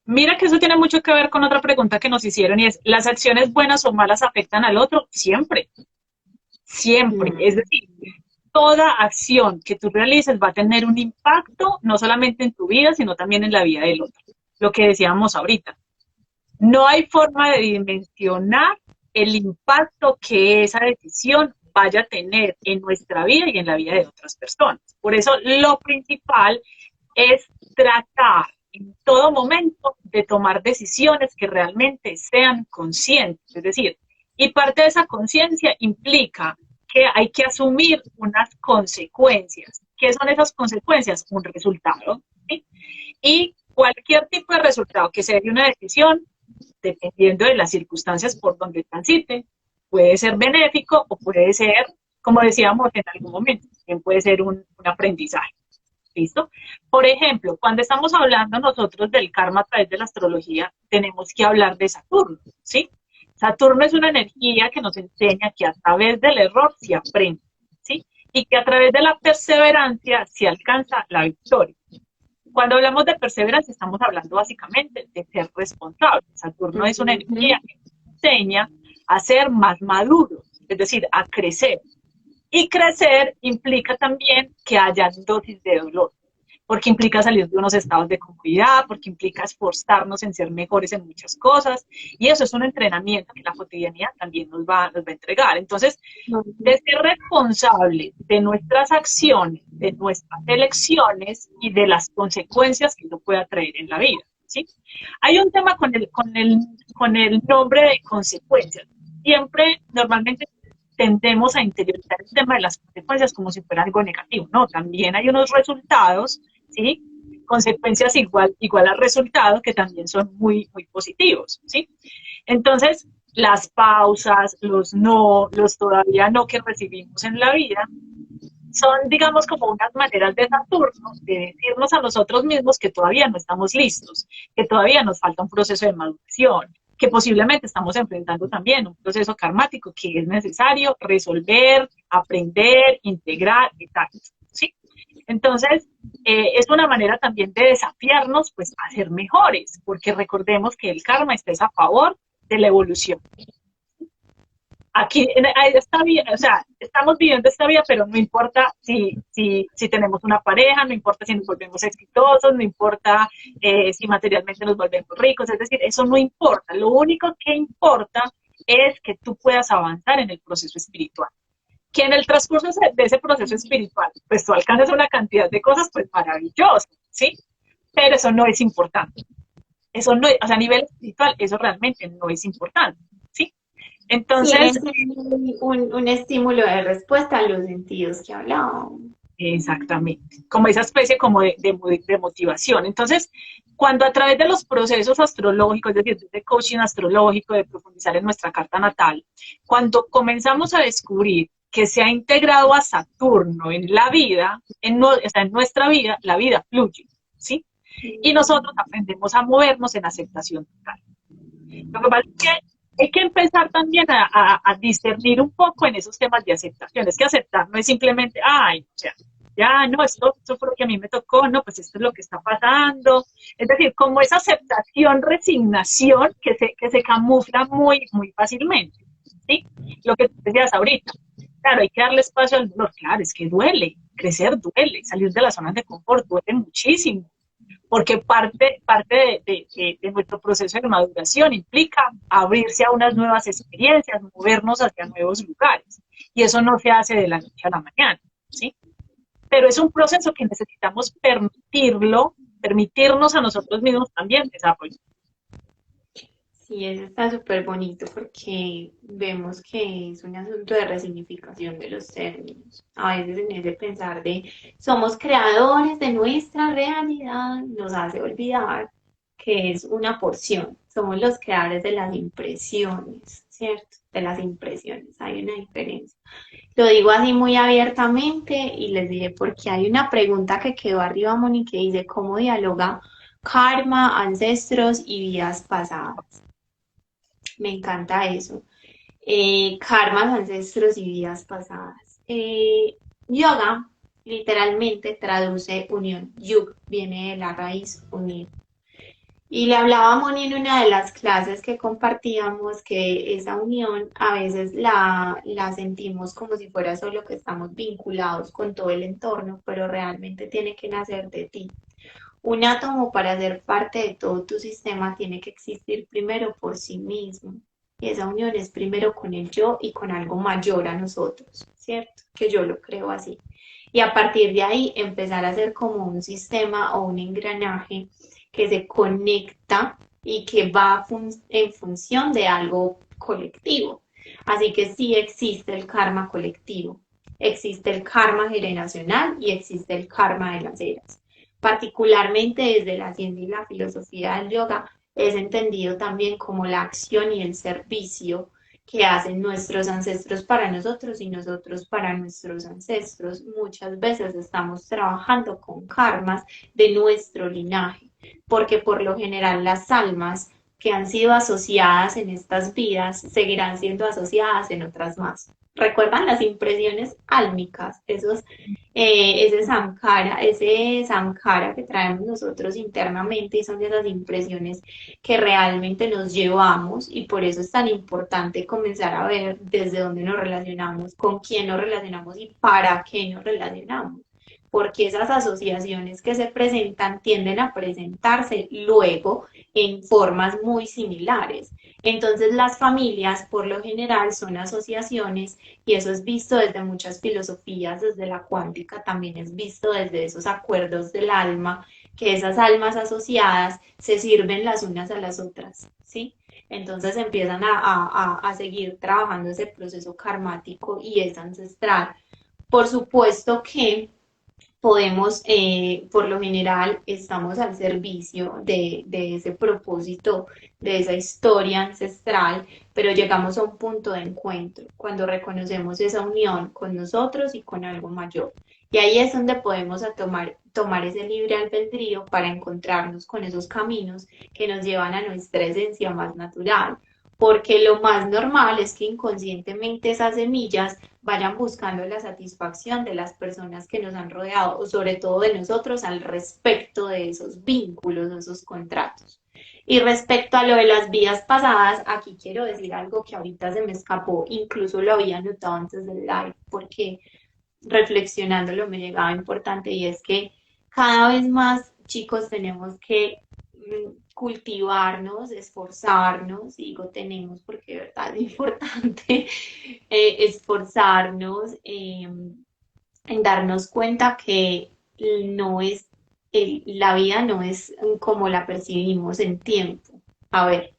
Mira que eso tiene mucho que ver con otra pregunta que nos hicieron y es, ¿las acciones buenas o malas afectan al otro? Siempre, siempre. Mm, Es decir, toda acción que tú realices va a tener un impacto no solamente en tu vida, sino también en la vida del otro. Lo que decíamos ahorita. No hay forma de dimensionar el impacto que esa decisión vaya a tener en nuestra vida y en la vida de otras personas. Por eso lo principal es tratar en todo momento de tomar decisiones que realmente sean conscientes. Es decir, y parte de esa conciencia implica que hay que asumir unas consecuencias. ¿Qué son esas consecuencias? Un resultado. ¿Sí? Y cualquier tipo de resultado que se dé de una decisión, dependiendo de las circunstancias por donde transite, puede ser benéfico o puede ser, como decíamos en algún momento, también puede ser un aprendizaje. ¿Listo? Por ejemplo, cuando estamos hablando nosotros del karma a través de la astrología, tenemos que hablar de Saturno, ¿sí? Saturno es una energía que nos enseña que a través del error se aprende, ¿sí? Y que a través de la perseverancia se alcanza la victoria. Cuando hablamos de perseverancia, estamos hablando básicamente de ser responsable. Saturno es una energía ujú. que nos enseña a ser más maduros, es decir, a crecer. Y crecer implica también que haya dosis de dolor, porque implica salir de unos estados de comodidad, porque implica esforzarnos en ser mejores en muchas cosas, y eso es un entrenamiento que la cotidianidad también nos va a entregar. Entonces, de ser responsable de nuestras acciones, de nuestras elecciones y de las consecuencias que eso pueda traer en la vida, ¿sí? Hay un tema con el nombre de consecuencias. Siempre, normalmente, tendemos a interiorizar el tema de las consecuencias como si fuera algo negativo. No, también hay unos resultados, ¿sí? Consecuencias igual a resultados que también son muy, muy positivos, ¿sí? Entonces, las pausas, los no, los todavía no que recibimos en la vida, son, digamos, como unas maneras de Saturno de decirnos a nosotros mismos que todavía no estamos listos, que todavía nos falta un proceso de maduración, que posiblemente estamos enfrentando también un proceso karmático que es necesario resolver, aprender, integrar, exacto, ¿sí? Entonces, es una manera también de desafiarnos pues, a ser mejores, porque recordemos que el karma está a favor de la evolución. Aquí en esta vida, o sea, estamos viviendo esta vida, pero no importa si tenemos una pareja, no importa si nos volvemos exitosos, no importa si materialmente nos volvemos ricos, es decir, eso no importa. Lo único que importa es que tú puedas avanzar en el proceso espiritual. Que en el transcurso de ese proceso espiritual, pues tú alcanzas una cantidad de cosas, pues maravillosas, ¿sí? Pero eso no es importante. Eso no, o sea, a nivel espiritual, eso realmente no es importante, ¿sí? Sí, Entonces, es un estímulo de respuesta a los sentidos que hablábamos. exactamente, como esa especie como de motivación. Entonces, cuando a través de los procesos astrológicos, es decir, de coaching astrológico, de profundizar en nuestra carta natal, cuando comenzamos a descubrir que se ha integrado a Saturno en la vida, o sea, en nuestra vida, la vida fluye, ¿sí? Y nosotros aprendemos a movernos en aceptación total. Lo que pasa es que hay que empezar también a discernir un poco en esos temas de aceptación. Es que aceptar no es simplemente, ay, o sea, ya, no, esto fue lo que a mí me tocó, no, pues esto es lo que está pasando. Es decir, como esa aceptación, resignación que se camufla muy, muy fácilmente. ¿Sí? Lo que tú decías ahorita. Claro, hay que darle espacio al dolor. Claro, es que duele, crecer duele, salir de la zona de confort duele muchísimo porque parte de nuestro proceso de maduración implica abrirse a unas nuevas experiencias, movernos hacia nuevos lugares. Y eso no se hace de la noche a la mañana, ¿sí? Pero es un proceso que necesitamos permitirnos a nosotros mismos también desarrollar. Sí, eso está súper bonito porque vemos que es un asunto de resignificación de los términos. A veces en ese pensar de somos creadores de nuestra realidad nos hace olvidar que es una porción. Somos los creadores de las impresiones, ¿cierto? De las impresiones, hay una diferencia. Lo digo así muy abiertamente y les diré porque hay una pregunta que quedó arriba, Moni, que dice, ¿cómo dialoga karma, ancestros y vidas pasadas? Me encanta eso. Karmas, ancestros y vidas pasadas. Yoga literalmente traduce unión. Yug viene de la raíz unir. Y le hablaba a Moni en una de las clases que compartíamos que esa unión a veces la sentimos como si fuera solo que estamos vinculados con todo el entorno, pero realmente tiene que nacer de ti. Un átomo para ser parte de todo tu sistema tiene que existir primero por sí mismo. Y esa unión es primero con el yo y con algo mayor a nosotros, ¿cierto? Que yo lo creo así. Y a partir de ahí empezar a ser como un sistema o un engranaje que se conecta y que va en función de algo colectivo. Así que sí existe el karma colectivo, existe el karma generacional y existe el karma de las eras. Particularmente desde la ciencia y la filosofía del yoga, es entendido también como la acción y el servicio que hacen nuestros ancestros para nosotros y nosotros para nuestros ancestros. Muchas veces estamos trabajando con karmas de nuestro linaje, porque por lo general las almas que han sido asociadas en estas vidas seguirán siendo asociadas en otras más. ¿Recuerdan las impresiones álmicas? Ese samkara que traemos nosotros internamente y son de esas impresiones que realmente nos llevamos y por eso es tan importante comenzar a ver desde dónde nos relacionamos, con quién nos relacionamos y para qué nos relacionamos. Porque esas asociaciones que se presentan tienden a presentarse luego en formas muy similares. Entonces las familias por lo general son asociaciones y eso es visto desde muchas filosofías, desde la cuántica también es visto desde esos acuerdos del alma, que esas almas asociadas se sirven las unas a las otras, ¿sí? Entonces empiezan a seguir trabajando ese proceso karmático y es ancestral. Por supuesto que podemos, por lo general, estamos al servicio de ese propósito, de esa historia ancestral, pero llegamos a un punto de encuentro cuando reconocemos esa unión con nosotros y con algo mayor. Y ahí es donde podemos tomar ese libre albedrío para encontrarnos con esos caminos que nos llevan a nuestra esencia más natural. Porque lo más normal es que inconscientemente esas semillas vayan buscando la satisfacción de las personas que nos han rodeado, o sobre todo de nosotros al respecto de esos vínculos, de esos contratos. Y respecto a lo de las vidas pasadas, aquí quiero decir algo que ahorita se me escapó, incluso lo había notado antes del live, porque reflexionándolo me llegaba importante y es que cada vez más, chicos, tenemos que cultivarnos, esforzarnos, y digo tenemos porque de verdad es importante esforzarnos en darnos cuenta que no es, la vida no es como la percibimos en tiempo. A ver,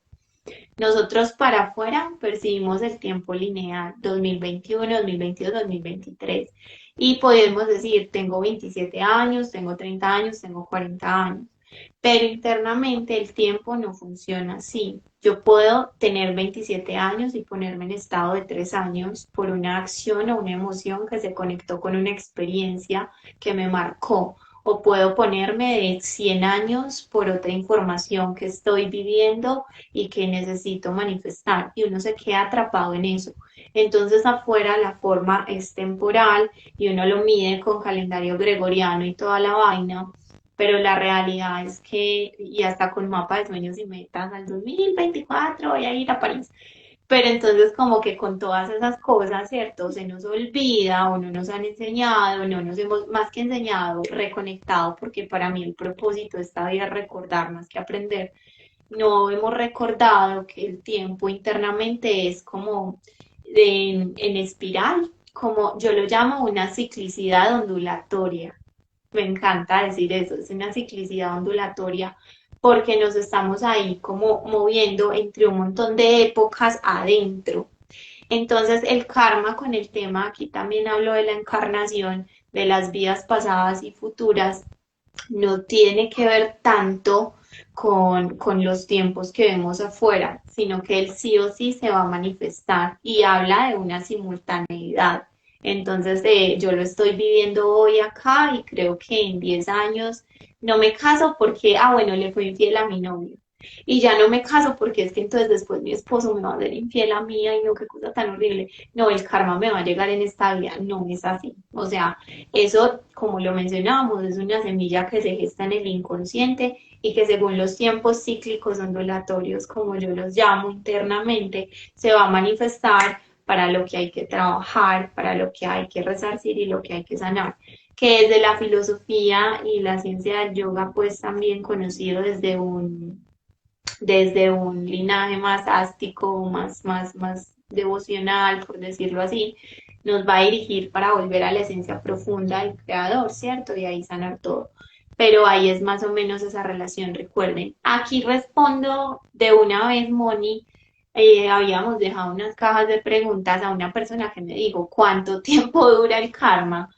nosotros para afuera percibimos el tiempo lineal 2021, 2022, 2023 y podemos decir, tengo 27 años, tengo 30 años, tengo 40 años, pero internamente el tiempo no funciona así. Yo puedo tener 27 años y ponerme en estado de 3 años por una acción o una emoción que se conectó con una experiencia que me marcó. O puedo ponerme de 100 años por otra información que estoy viviendo y que necesito manifestar. Y uno se queda atrapado en eso. Entonces afuera la forma es temporal y uno lo mide con calendario gregoriano y toda la vaina, pero la realidad es que, y hasta con mapa de sueños y metas, al 2024 voy a ir a París. Pero entonces como que con todas esas cosas, ¿cierto? Se nos olvida o no nos han enseñado, no nos hemos más que enseñado, reconectado, porque para mí el propósito de esta vida es recordar más que aprender. No hemos recordado que el tiempo internamente es como en espiral, como yo lo llamo una ciclicidad ondulatoria. Me encanta decir eso, es una ciclicidad ondulatoria porque nos estamos ahí como moviendo entre un montón de épocas adentro. Entonces el karma con el tema, aquí también hablo de la encarnación, de las vidas pasadas y futuras, no tiene que ver tanto con los tiempos que vemos afuera, sino que él sí o sí se va a manifestar y habla de una simultaneidad. Entonces, yo lo estoy viviendo hoy acá y creo que en 10 años no me caso porque, bueno, le fue infiel a mi novio. Y ya no me caso porque es que entonces después mi esposo me va a ser infiel a mí, y no, qué cosa tan horrible. No, el karma me va a llegar en esta vida. No es así. O sea, eso, como lo mencionábamos, es una semilla que se gesta en el inconsciente y que según los tiempos cíclicos ondulatorios, como yo los llamo internamente, se va a manifestar para lo que hay que trabajar, para lo que hay que resarcir y lo que hay que sanar, que desde la filosofía y la ciencia del yoga, pues también conocido desde un linaje más ástico, más devocional, por decirlo así, nos va a dirigir para volver a la esencia profunda del creador, ¿cierto? Y ahí sanar todo. Pero ahí es más o menos esa relación, recuerden. Aquí respondo de una vez, Moni. Habíamos dejado unas cajas de preguntas a una persona que me dijo, ¿cuánto tiempo dura el karma?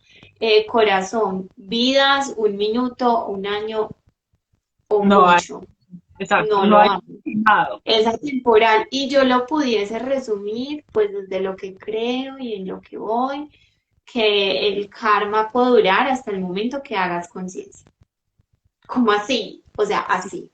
Corazón, vidas, un minuto, un año o No hay, mucho. exacto, No no lo hay hay. estimado. Es atemporal y yo lo pudiese resumir pues desde lo que creo y en lo que voy, que el karma puede durar hasta el momento que hagas conciencia. ¿Cómo así? O sea, así,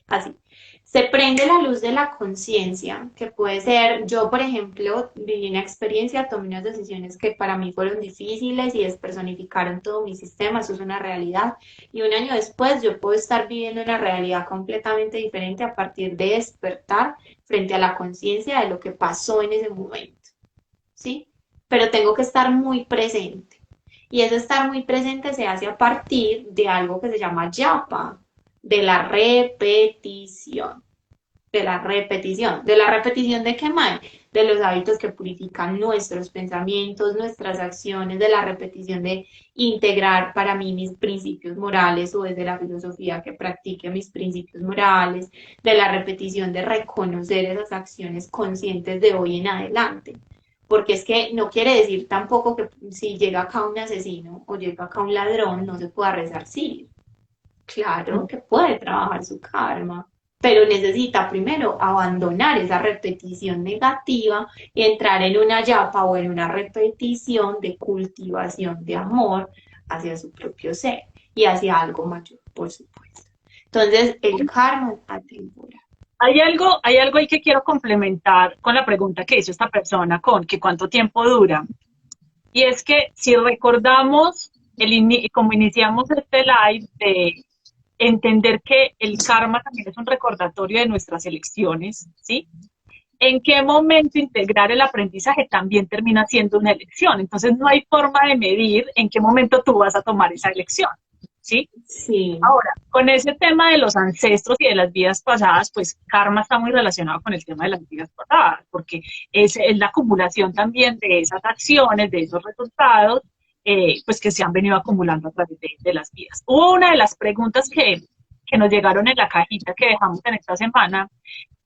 así. Se prende la luz de la conciencia, que puede ser, yo por ejemplo, viví una experiencia, tomé unas decisiones que para mí fueron difíciles y despersonificaron todo mi sistema, eso es una realidad. Y un año después yo puedo estar viviendo una realidad completamente diferente a partir de despertar frente a la conciencia de lo que pasó en ese momento, ¿sí? Pero tengo que estar muy presente. Y ese estar muy presente se hace a partir de algo que se llama yapa, de la repetición ¿de qué más? De los hábitos que purifican nuestros pensamientos, nuestras acciones, de la repetición de integrar para mí mis principios morales o desde la filosofía que practique mis principios morales, de la repetición de reconocer esas acciones conscientes de hoy en adelante. porque es que no quiere decir tampoco que si llega acá un asesino o llega acá un ladrón no se pueda resarcir. Claro que puede trabajar su karma, pero necesita primero abandonar esa repetición negativa y entrar en una yapa o en una repetición de cultivación de amor hacia su propio ser y hacia algo mayor, por supuesto. Entonces, el karma es atemporal. Hay algo ahí que quiero complementar con la pregunta que hizo esta persona con que cuánto tiempo dura. Y es que si recordamos, como iniciamos este live, de entender que el karma también es un recordatorio de nuestras elecciones, ¿sí? ¿En qué momento integrar el aprendizaje también termina siendo una elección? Entonces no hay forma de medir en qué momento tú vas a tomar esa elección, ¿sí? Sí, Ahora, con ese tema de los ancestros y de las vidas pasadas, pues karma está muy relacionado con el tema de las vidas pasadas, porque es la acumulación también de esas acciones, de esos resultados, pues que se han venido acumulando a través de las vidas. Hubo una de las preguntas que nos llegaron en la cajita que dejamos en esta semana,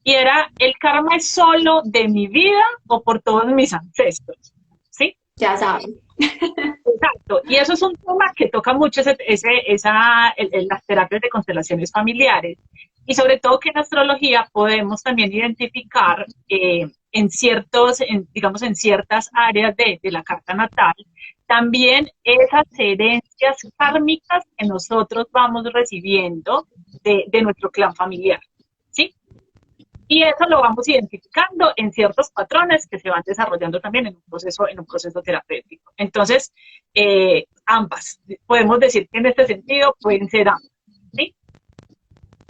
y era, ¿el karma es solo de mi vida o por todos mis ancestros? ¿Sí? ya saben. Exacto, y eso es un tema que toca mucho las terapias de constelaciones familiares y sobre todo que en astrología podemos también identificar digamos, en ciertas áreas de la carta natal, también esas herencias kármicas que nosotros vamos recibiendo de nuestro clan familiar, ¿sí? Y eso lo vamos identificando en ciertos patrones que se van desarrollando también en un proceso terapéutico. Entonces, ambas, podemos decir que en este sentido pueden ser ambas, ¿sí?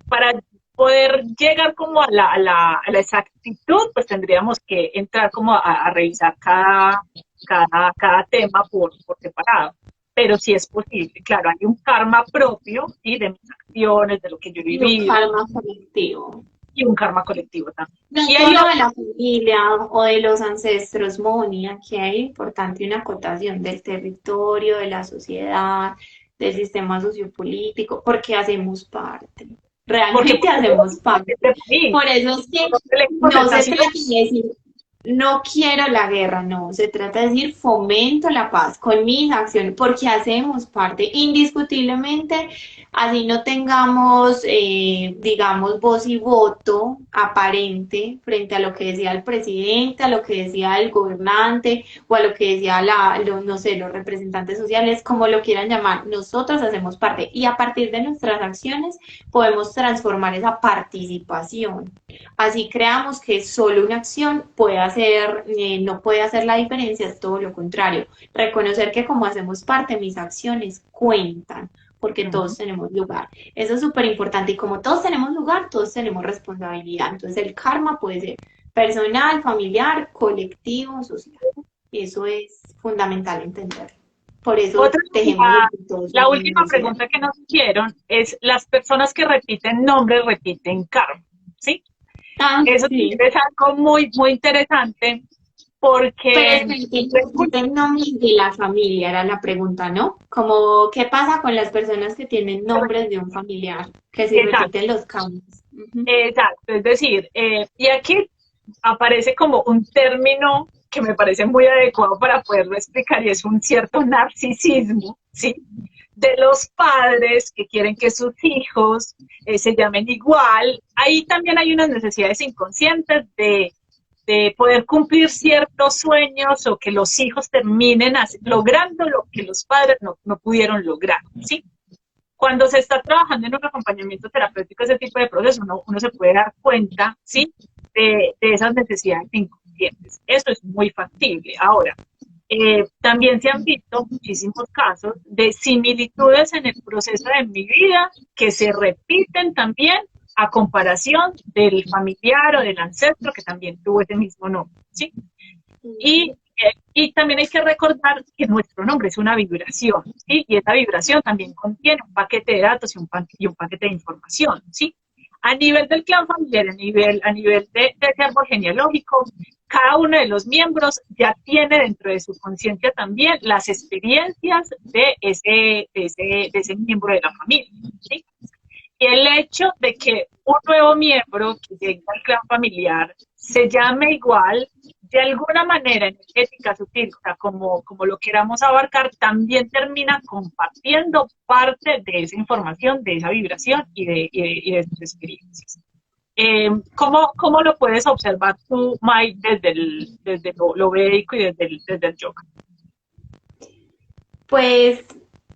Para poder llegar como a la exactitud, pues tendríamos que entrar como a revisar cada tema por separado. Pero sí es posible, claro, hay un karma propio, ¿sí? De mis acciones, de lo que yo he Y un vivido, karma colectivo. y un karma colectivo también. No Y hay solo de otro, la familia o de los ancestros, Moni, aquí hay importante una acotación del territorio, de la sociedad, del sistema sociopolítico, porque hacemos parte, porque realmente por hacemos parte. este país, Por eso es que no tenemos no se estación. trata de decir, no quiero la guerra, no, se trata de decir, fomento la paz con mis acciones, porque hacemos parte, indiscutiblemente. Así no tengamos, digamos, voz y voto aparente frente a lo que decía el presidente, a lo que decía el gobernante o a lo que decía no sé, los representantes sociales, como lo quieran llamar. Nosotros hacemos parte y a partir de nuestras acciones podemos transformar esa participación. Así creamos que solo una acción puede hacer, no puede hacer la diferencia, es todo lo contrario. Reconocer que como hacemos parte, mis acciones cuentan porque todos tenemos lugar. Eso es súper importante y como todos tenemos lugar, todos tenemos responsabilidad. Entonces el karma puede ser personal, familiar, colectivo, social. Eso es fundamental entender. Por eso Otra, dejemos de que todos la somos última universidad. pregunta que nos hicieron es, las personas que repiten nombres repiten karma, ¿sí? Ah, Eso también sí. es algo muy, muy interesante Pero porque espérate, el nombre de la familia era la pregunta, ¿no? Como, ¿qué pasa con las personas que tienen nombres de un familiar? Que si exacto, repiten los cambios. Ujú. exacto, es decir, y aquí aparece como un término que me parece muy adecuado para poderlo explicar y es un cierto narcisismo, ¿sí? De los padres que quieren que sus hijos se llamen igual. Ahí también hay unas necesidades inconscientes de poder cumplir ciertos sueños o que los hijos terminen logrando lo que los padres no pudieron lograr, ¿sí? Cuando se está trabajando en un acompañamiento terapéutico, ese tipo de procesos, uno se puede dar cuenta, ¿sí? De esas necesidades inconscientes. Eso es muy factible. Ahora, también se han visto muchísimos casos de similitudes en el proceso de mi vida que se repiten también a comparación del familiar o del ancestro que también tuvo ese mismo nombre, ¿sí? Y también hay que recordar que nuestro nombre es una vibración, ¿sí? Y esa vibración también contiene un paquete de datos y un paquete de información, ¿sí? A nivel del clan familiar, a nivel de ese árbol genealógico, cada uno de los miembros ya tiene dentro de su conciencia también las experiencias de ese miembro de la familia, ¿sí? Y el hecho de que un nuevo miembro que llegue al clan familiar se llame igual de alguna manera energética sutil, o sea, como lo queramos abarcar, también termina compartiendo parte de esa información, de esa vibración y de sus experiencias. ¿Cómo lo puedes observar tú, Mike, desde lo védico y desde el yoga? Pues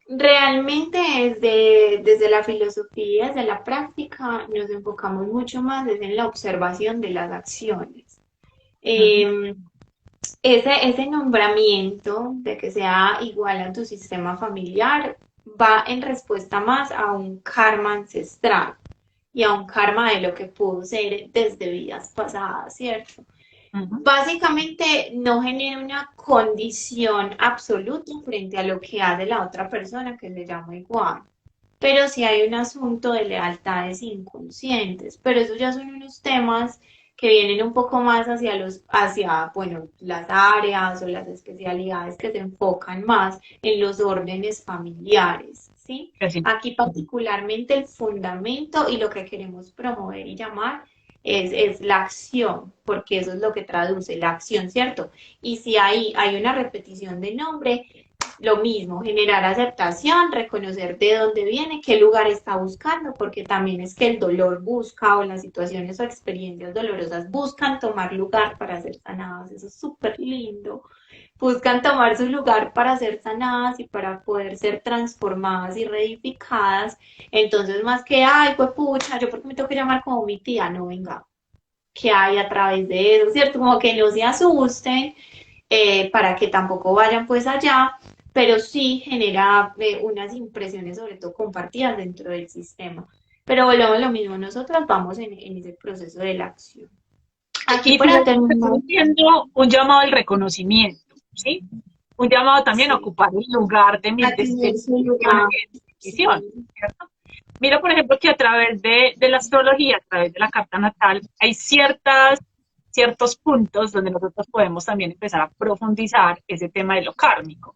realmente desde la filosofía, desde la práctica, nos enfocamos mucho más desde la observación de las acciones. Ujú. Eh, ese nombramiento de que sea igual a tu sistema familiar va en respuesta más a un karma ancestral y a un karma de lo que pudo ser desde vidas pasadas, ¿cierto? Ujú. Básicamente no genera una condición absoluta frente a lo que hace la otra persona que se llama igual. Pero sí hay un asunto de lealtades inconscientes, pero esos ya son unos temas que vienen un poco más bueno, las áreas o las especialidades que se enfocan más en los órdenes familiares, ¿sí? Así. Aquí particularmente el fundamento y lo que queremos promover y llamar es la acción, porque eso es lo que traduce la acción, ¿cierto? Y si hay una repetición de nombre, lo mismo, generar aceptación, reconocer de dónde viene, qué lugar está buscando, porque también es que el dolor busca o las situaciones o experiencias dolorosas buscan tomar lugar para ser sanadas. Eso es súper lindo. Buscan tomar su lugar para ser sanadas y para poder ser transformadas y reedificadas. Entonces, más que, ay, pues pucha, yo porque me tengo que llamar como mi tía, no venga, ¿qué hay a través de eso? ¿Cierto? Como que no se asusten, para que tampoco vayan pues allá, pero sí genera unas impresiones sobre todo compartidas dentro del sistema. Pero volvemos a lo mismo, nosotros vamos en ese proceso de la acción. Aquí Y para finalmente terminar, estoy haciendo un llamado al reconocimiento, ¿sí? Un llamado también a sí, ocupar el lugar de mi a tener su lugar, decisión, sí. ¿cierto? Mira, por ejemplo, que a través de la astrología, a través de la carta natal, hay ciertos puntos donde nosotros podemos también empezar a profundizar ese tema de lo kármico.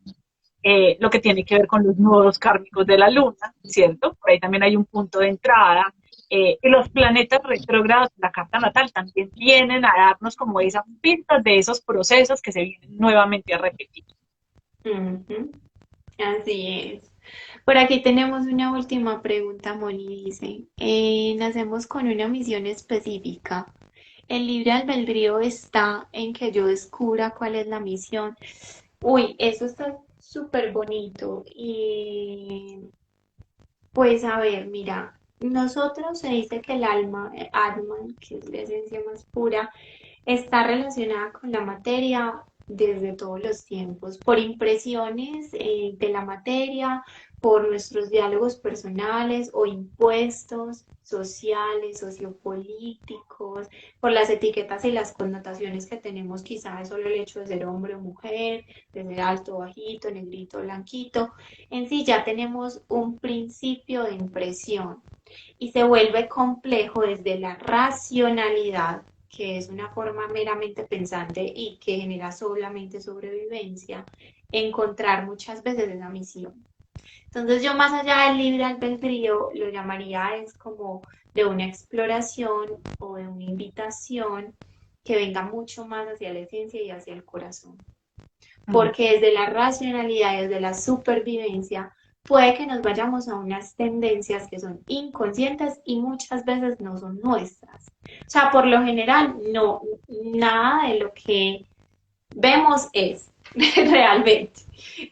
Lo que tiene que ver con los nodos kármicos de la luna, ¿cierto? Por ahí también hay un punto de entrada. Y los planetas retrógrados de la carta natal también vienen a darnos como esas pistas de esos procesos que se vienen nuevamente a repetir. Ujú, así es. Por aquí tenemos una última pregunta, Moni dice, nacemos con una misión específica. El libre albedrío está en que yo descubra cuál es la misión. Uy, eso está súper bonito. Y pues a ver, mira, nosotros se dice que el alma, Atman, que es la esencia más pura, está relacionada con la materia desde todos los tiempos, por impresiones de la materia, por nuestros diálogos personales o impuestos sociales, sociopolíticos, por las etiquetas y las connotaciones que tenemos quizás de solo el hecho de ser hombre o mujer, de ser alto, bajito, negrito, blanquito. En sí ya tenemos un principio de impresión y se vuelve complejo desde la racionalidad, que es una forma meramente pensante y que genera solamente sobrevivencia, encontrar muchas veces esa misión. Entonces yo más allá del libre albedrío lo llamaría es como de una exploración o de una invitación que venga mucho más hacia la esencia y hacia el corazón, Mm. porque desde la racionalidad, desde la supervivencia, puede que nos vayamos a unas tendencias que son inconscientes y muchas veces no son nuestras. O sea, por lo general, no, nada de lo que vemos es realmente.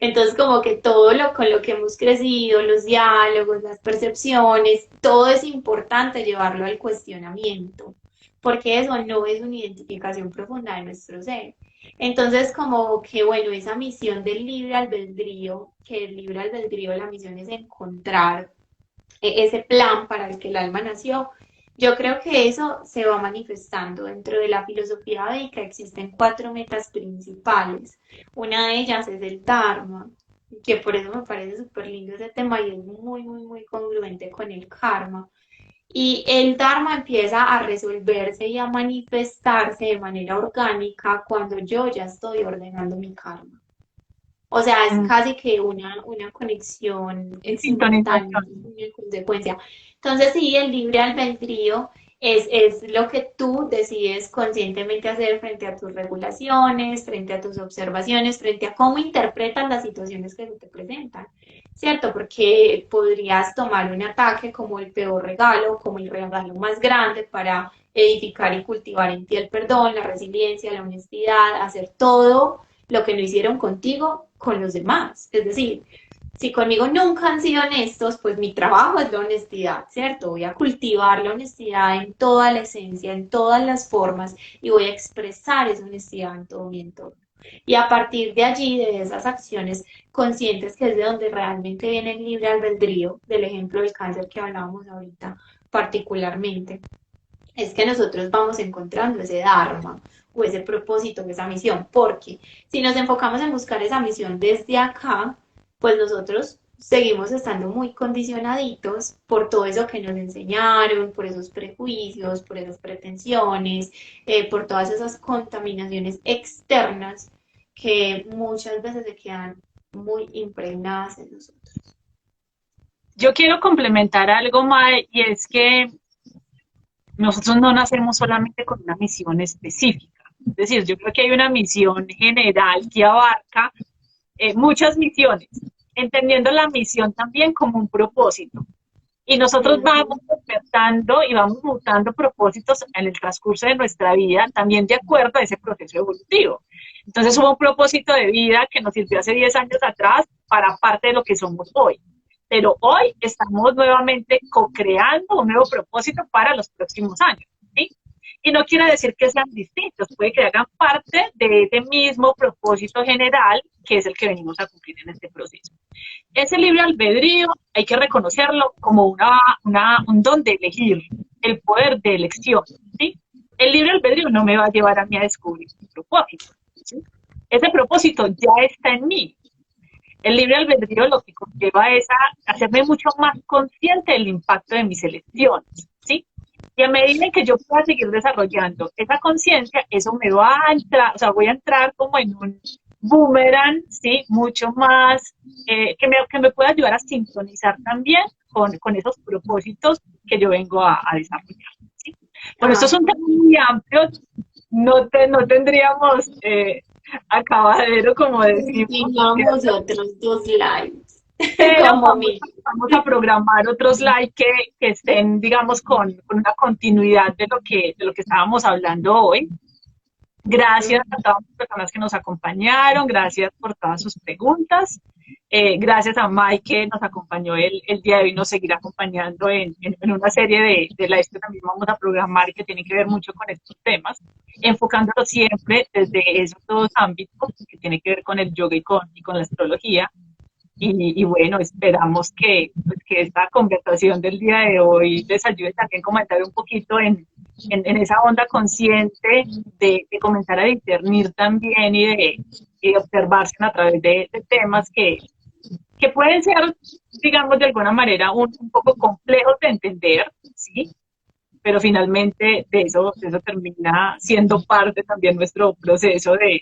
Entonces, como que todo lo con lo que hemos crecido, los diálogos, las percepciones, todo es importante llevarlo al cuestionamiento, porque eso no es una identificación profunda de nuestro ser. Entonces, como que bueno, esa misión del libre albedrío, que el libre albedrío, la misión es encontrar ese plan para el que el alma nació. Yo creo que eso se va manifestando dentro de la filosofía védica. Existen cuatro metas principales. Una de ellas es el Dharma, que por eso me parece súper lindo ese tema y es muy, muy, muy congruente con el karma. Y el Dharma empieza a resolverse y a manifestarse de manera orgánica cuando yo ya estoy ordenando mi karma. O sea, es Mm. casi que una conexión Sintonización. simultánea, una consecuencia. Entonces, sí, el libre albedrío es lo que tú decides conscientemente hacer frente a tus regulaciones, frente a tus observaciones, frente a cómo interpretas las situaciones que se te presentan, ¿cierto? Porque podrías tomar un ataque como el peor regalo, como el regalo más grande para edificar y cultivar en ti el perdón, la resiliencia, la honestidad, hacer todo lo que no hicieron contigo con los demás. Es decir, si conmigo nunca han sido honestos, pues mi trabajo es la honestidad, ¿cierto? Voy a cultivar la honestidad en toda la esencia, en todas las formas y voy a expresar esa honestidad en todo mi entorno. Y a partir de allí, de esas acciones conscientes, que es de donde realmente viene el libre albedrío, del ejemplo del cáncer que hablábamos ahorita particularmente, es que nosotros vamos encontrando ese dharma o ese propósito, esa misión, porque si nos enfocamos en buscar esa misión desde acá, pues nosotros seguimos estando muy condicionaditos por todo eso que nos enseñaron, por esos prejuicios, por esas pretensiones, por todas esas contaminaciones externas que muchas veces se quedan muy impregnadas en nosotros. Yo quiero complementar algo, Mae, y es que nosotros no nacemos solamente con una misión específica. Es decir, yo creo que hay una misión general que abarca muchas misiones, entendiendo la misión también como un propósito. Y nosotros vamos Ujú. despertando y vamos mutando propósitos en el transcurso de nuestra vida, también de acuerdo a ese proceso evolutivo. Entonces hubo un propósito de vida que nos sirvió hace 10 años atrás para parte de lo que somos hoy. Pero hoy estamos nuevamente co-creando un nuevo propósito para los próximos años, ¿sí? Y no quiere decir que sean distintos, puede que hagan parte de ese mismo propósito general que es el que venimos a cumplir en este proceso. Ese libre albedrío hay que reconocerlo como un don de elegir, el poder de elección, ¿sí? El libre albedrío no me va a llevar a mí a descubrir mi propósito, ¿sí? Ese propósito ya está en mí. El libre albedrío lo que conlleva es a hacerme mucho más consciente del impacto de mis elecciones, ¿sí? Y a medida que yo pueda seguir desarrollando esa conciencia, eso me va a entrar, o sea, voy a entrar como en un boomerang, ¿sí? Mucho más, que me pueda ayudar a sintonizar también con esos propósitos que yo vengo a desarrollar, ¿sí? Bueno, esto es un Ajá. tema muy amplio, no tendríamos acabadero, como decimos, Necesitamos ¿cierto? otros 2 lives, Pero como mínimo. vamos a programar otros live que estén, digamos, con una continuidad de lo que estábamos hablando hoy. Gracias a todas las personas que nos acompañaron, gracias por todas sus preguntas. Gracias a Mike que nos acompañó el día de hoy, nos seguirá acompañando en una serie de lives que también vamos a programar y que tienen que ver mucho con estos temas, enfocándolo siempre desde esos dos ámbitos que tienen que ver con el yoga y con la astrología. Y bueno, esperamos pues, que esta conversación del día de hoy les ayude también a comentar un poquito en esa onda consciente de comenzar a discernir también y de observarse a través de temas que pueden ser, digamos, de alguna manera un poco complejos de entender, ¿sí? Pero finalmente de eso termina siendo parte también nuestro proceso de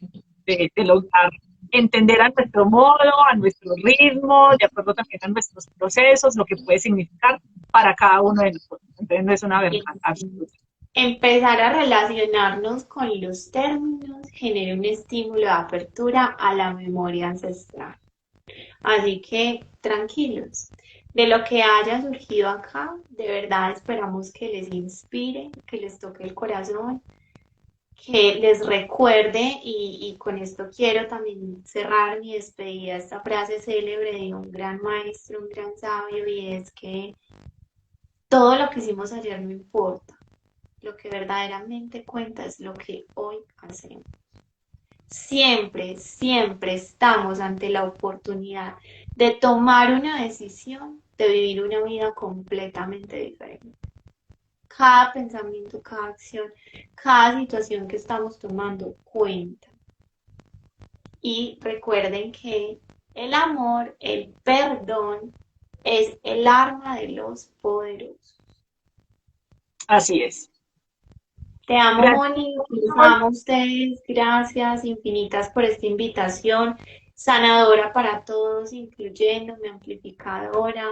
lograr entender a nuestro modo, a nuestro ritmo, de acuerdo también a nuestros procesos, lo que puede significar para cada uno de nosotros. Entonces no es una verdad absoluta. Empezar a relacionarnos con los términos genera un estímulo de apertura a la memoria ancestral. Así que tranquilos. De lo que haya surgido acá, de verdad esperamos que les inspire, que les toque el corazón, que les recuerde, y con esto quiero también cerrar mi despedida, esta frase célebre de un gran maestro, un gran sabio, y es que todo lo que hicimos ayer no importa, lo que verdaderamente cuenta es lo que hoy hacemos. Siempre, siempre estamos ante la oportunidad de tomar una decisión, de vivir una vida completamente diferente. Cada pensamiento, cada acción, cada situación que estamos tomando cuenta. Y recuerden que el amor, el perdón, es el arma de los poderosos. Así es. Te amo, Gracias. Moni, los amo a ustedes. Gracias infinitas por esta invitación, sanadora para todos, incluyéndome, amplificadora.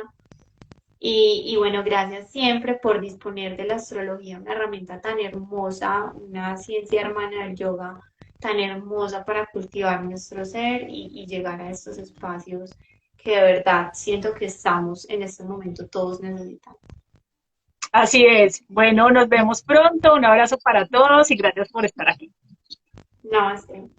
Y bueno, gracias siempre por disponer de la astrología, una herramienta tan hermosa, una ciencia hermana del yoga tan hermosa para cultivar nuestro ser y llegar a estos espacios que de verdad siento que estamos en este momento todos necesitando. Así es. Bueno, nos vemos pronto. Un abrazo para todos y gracias por estar aquí. Namaste.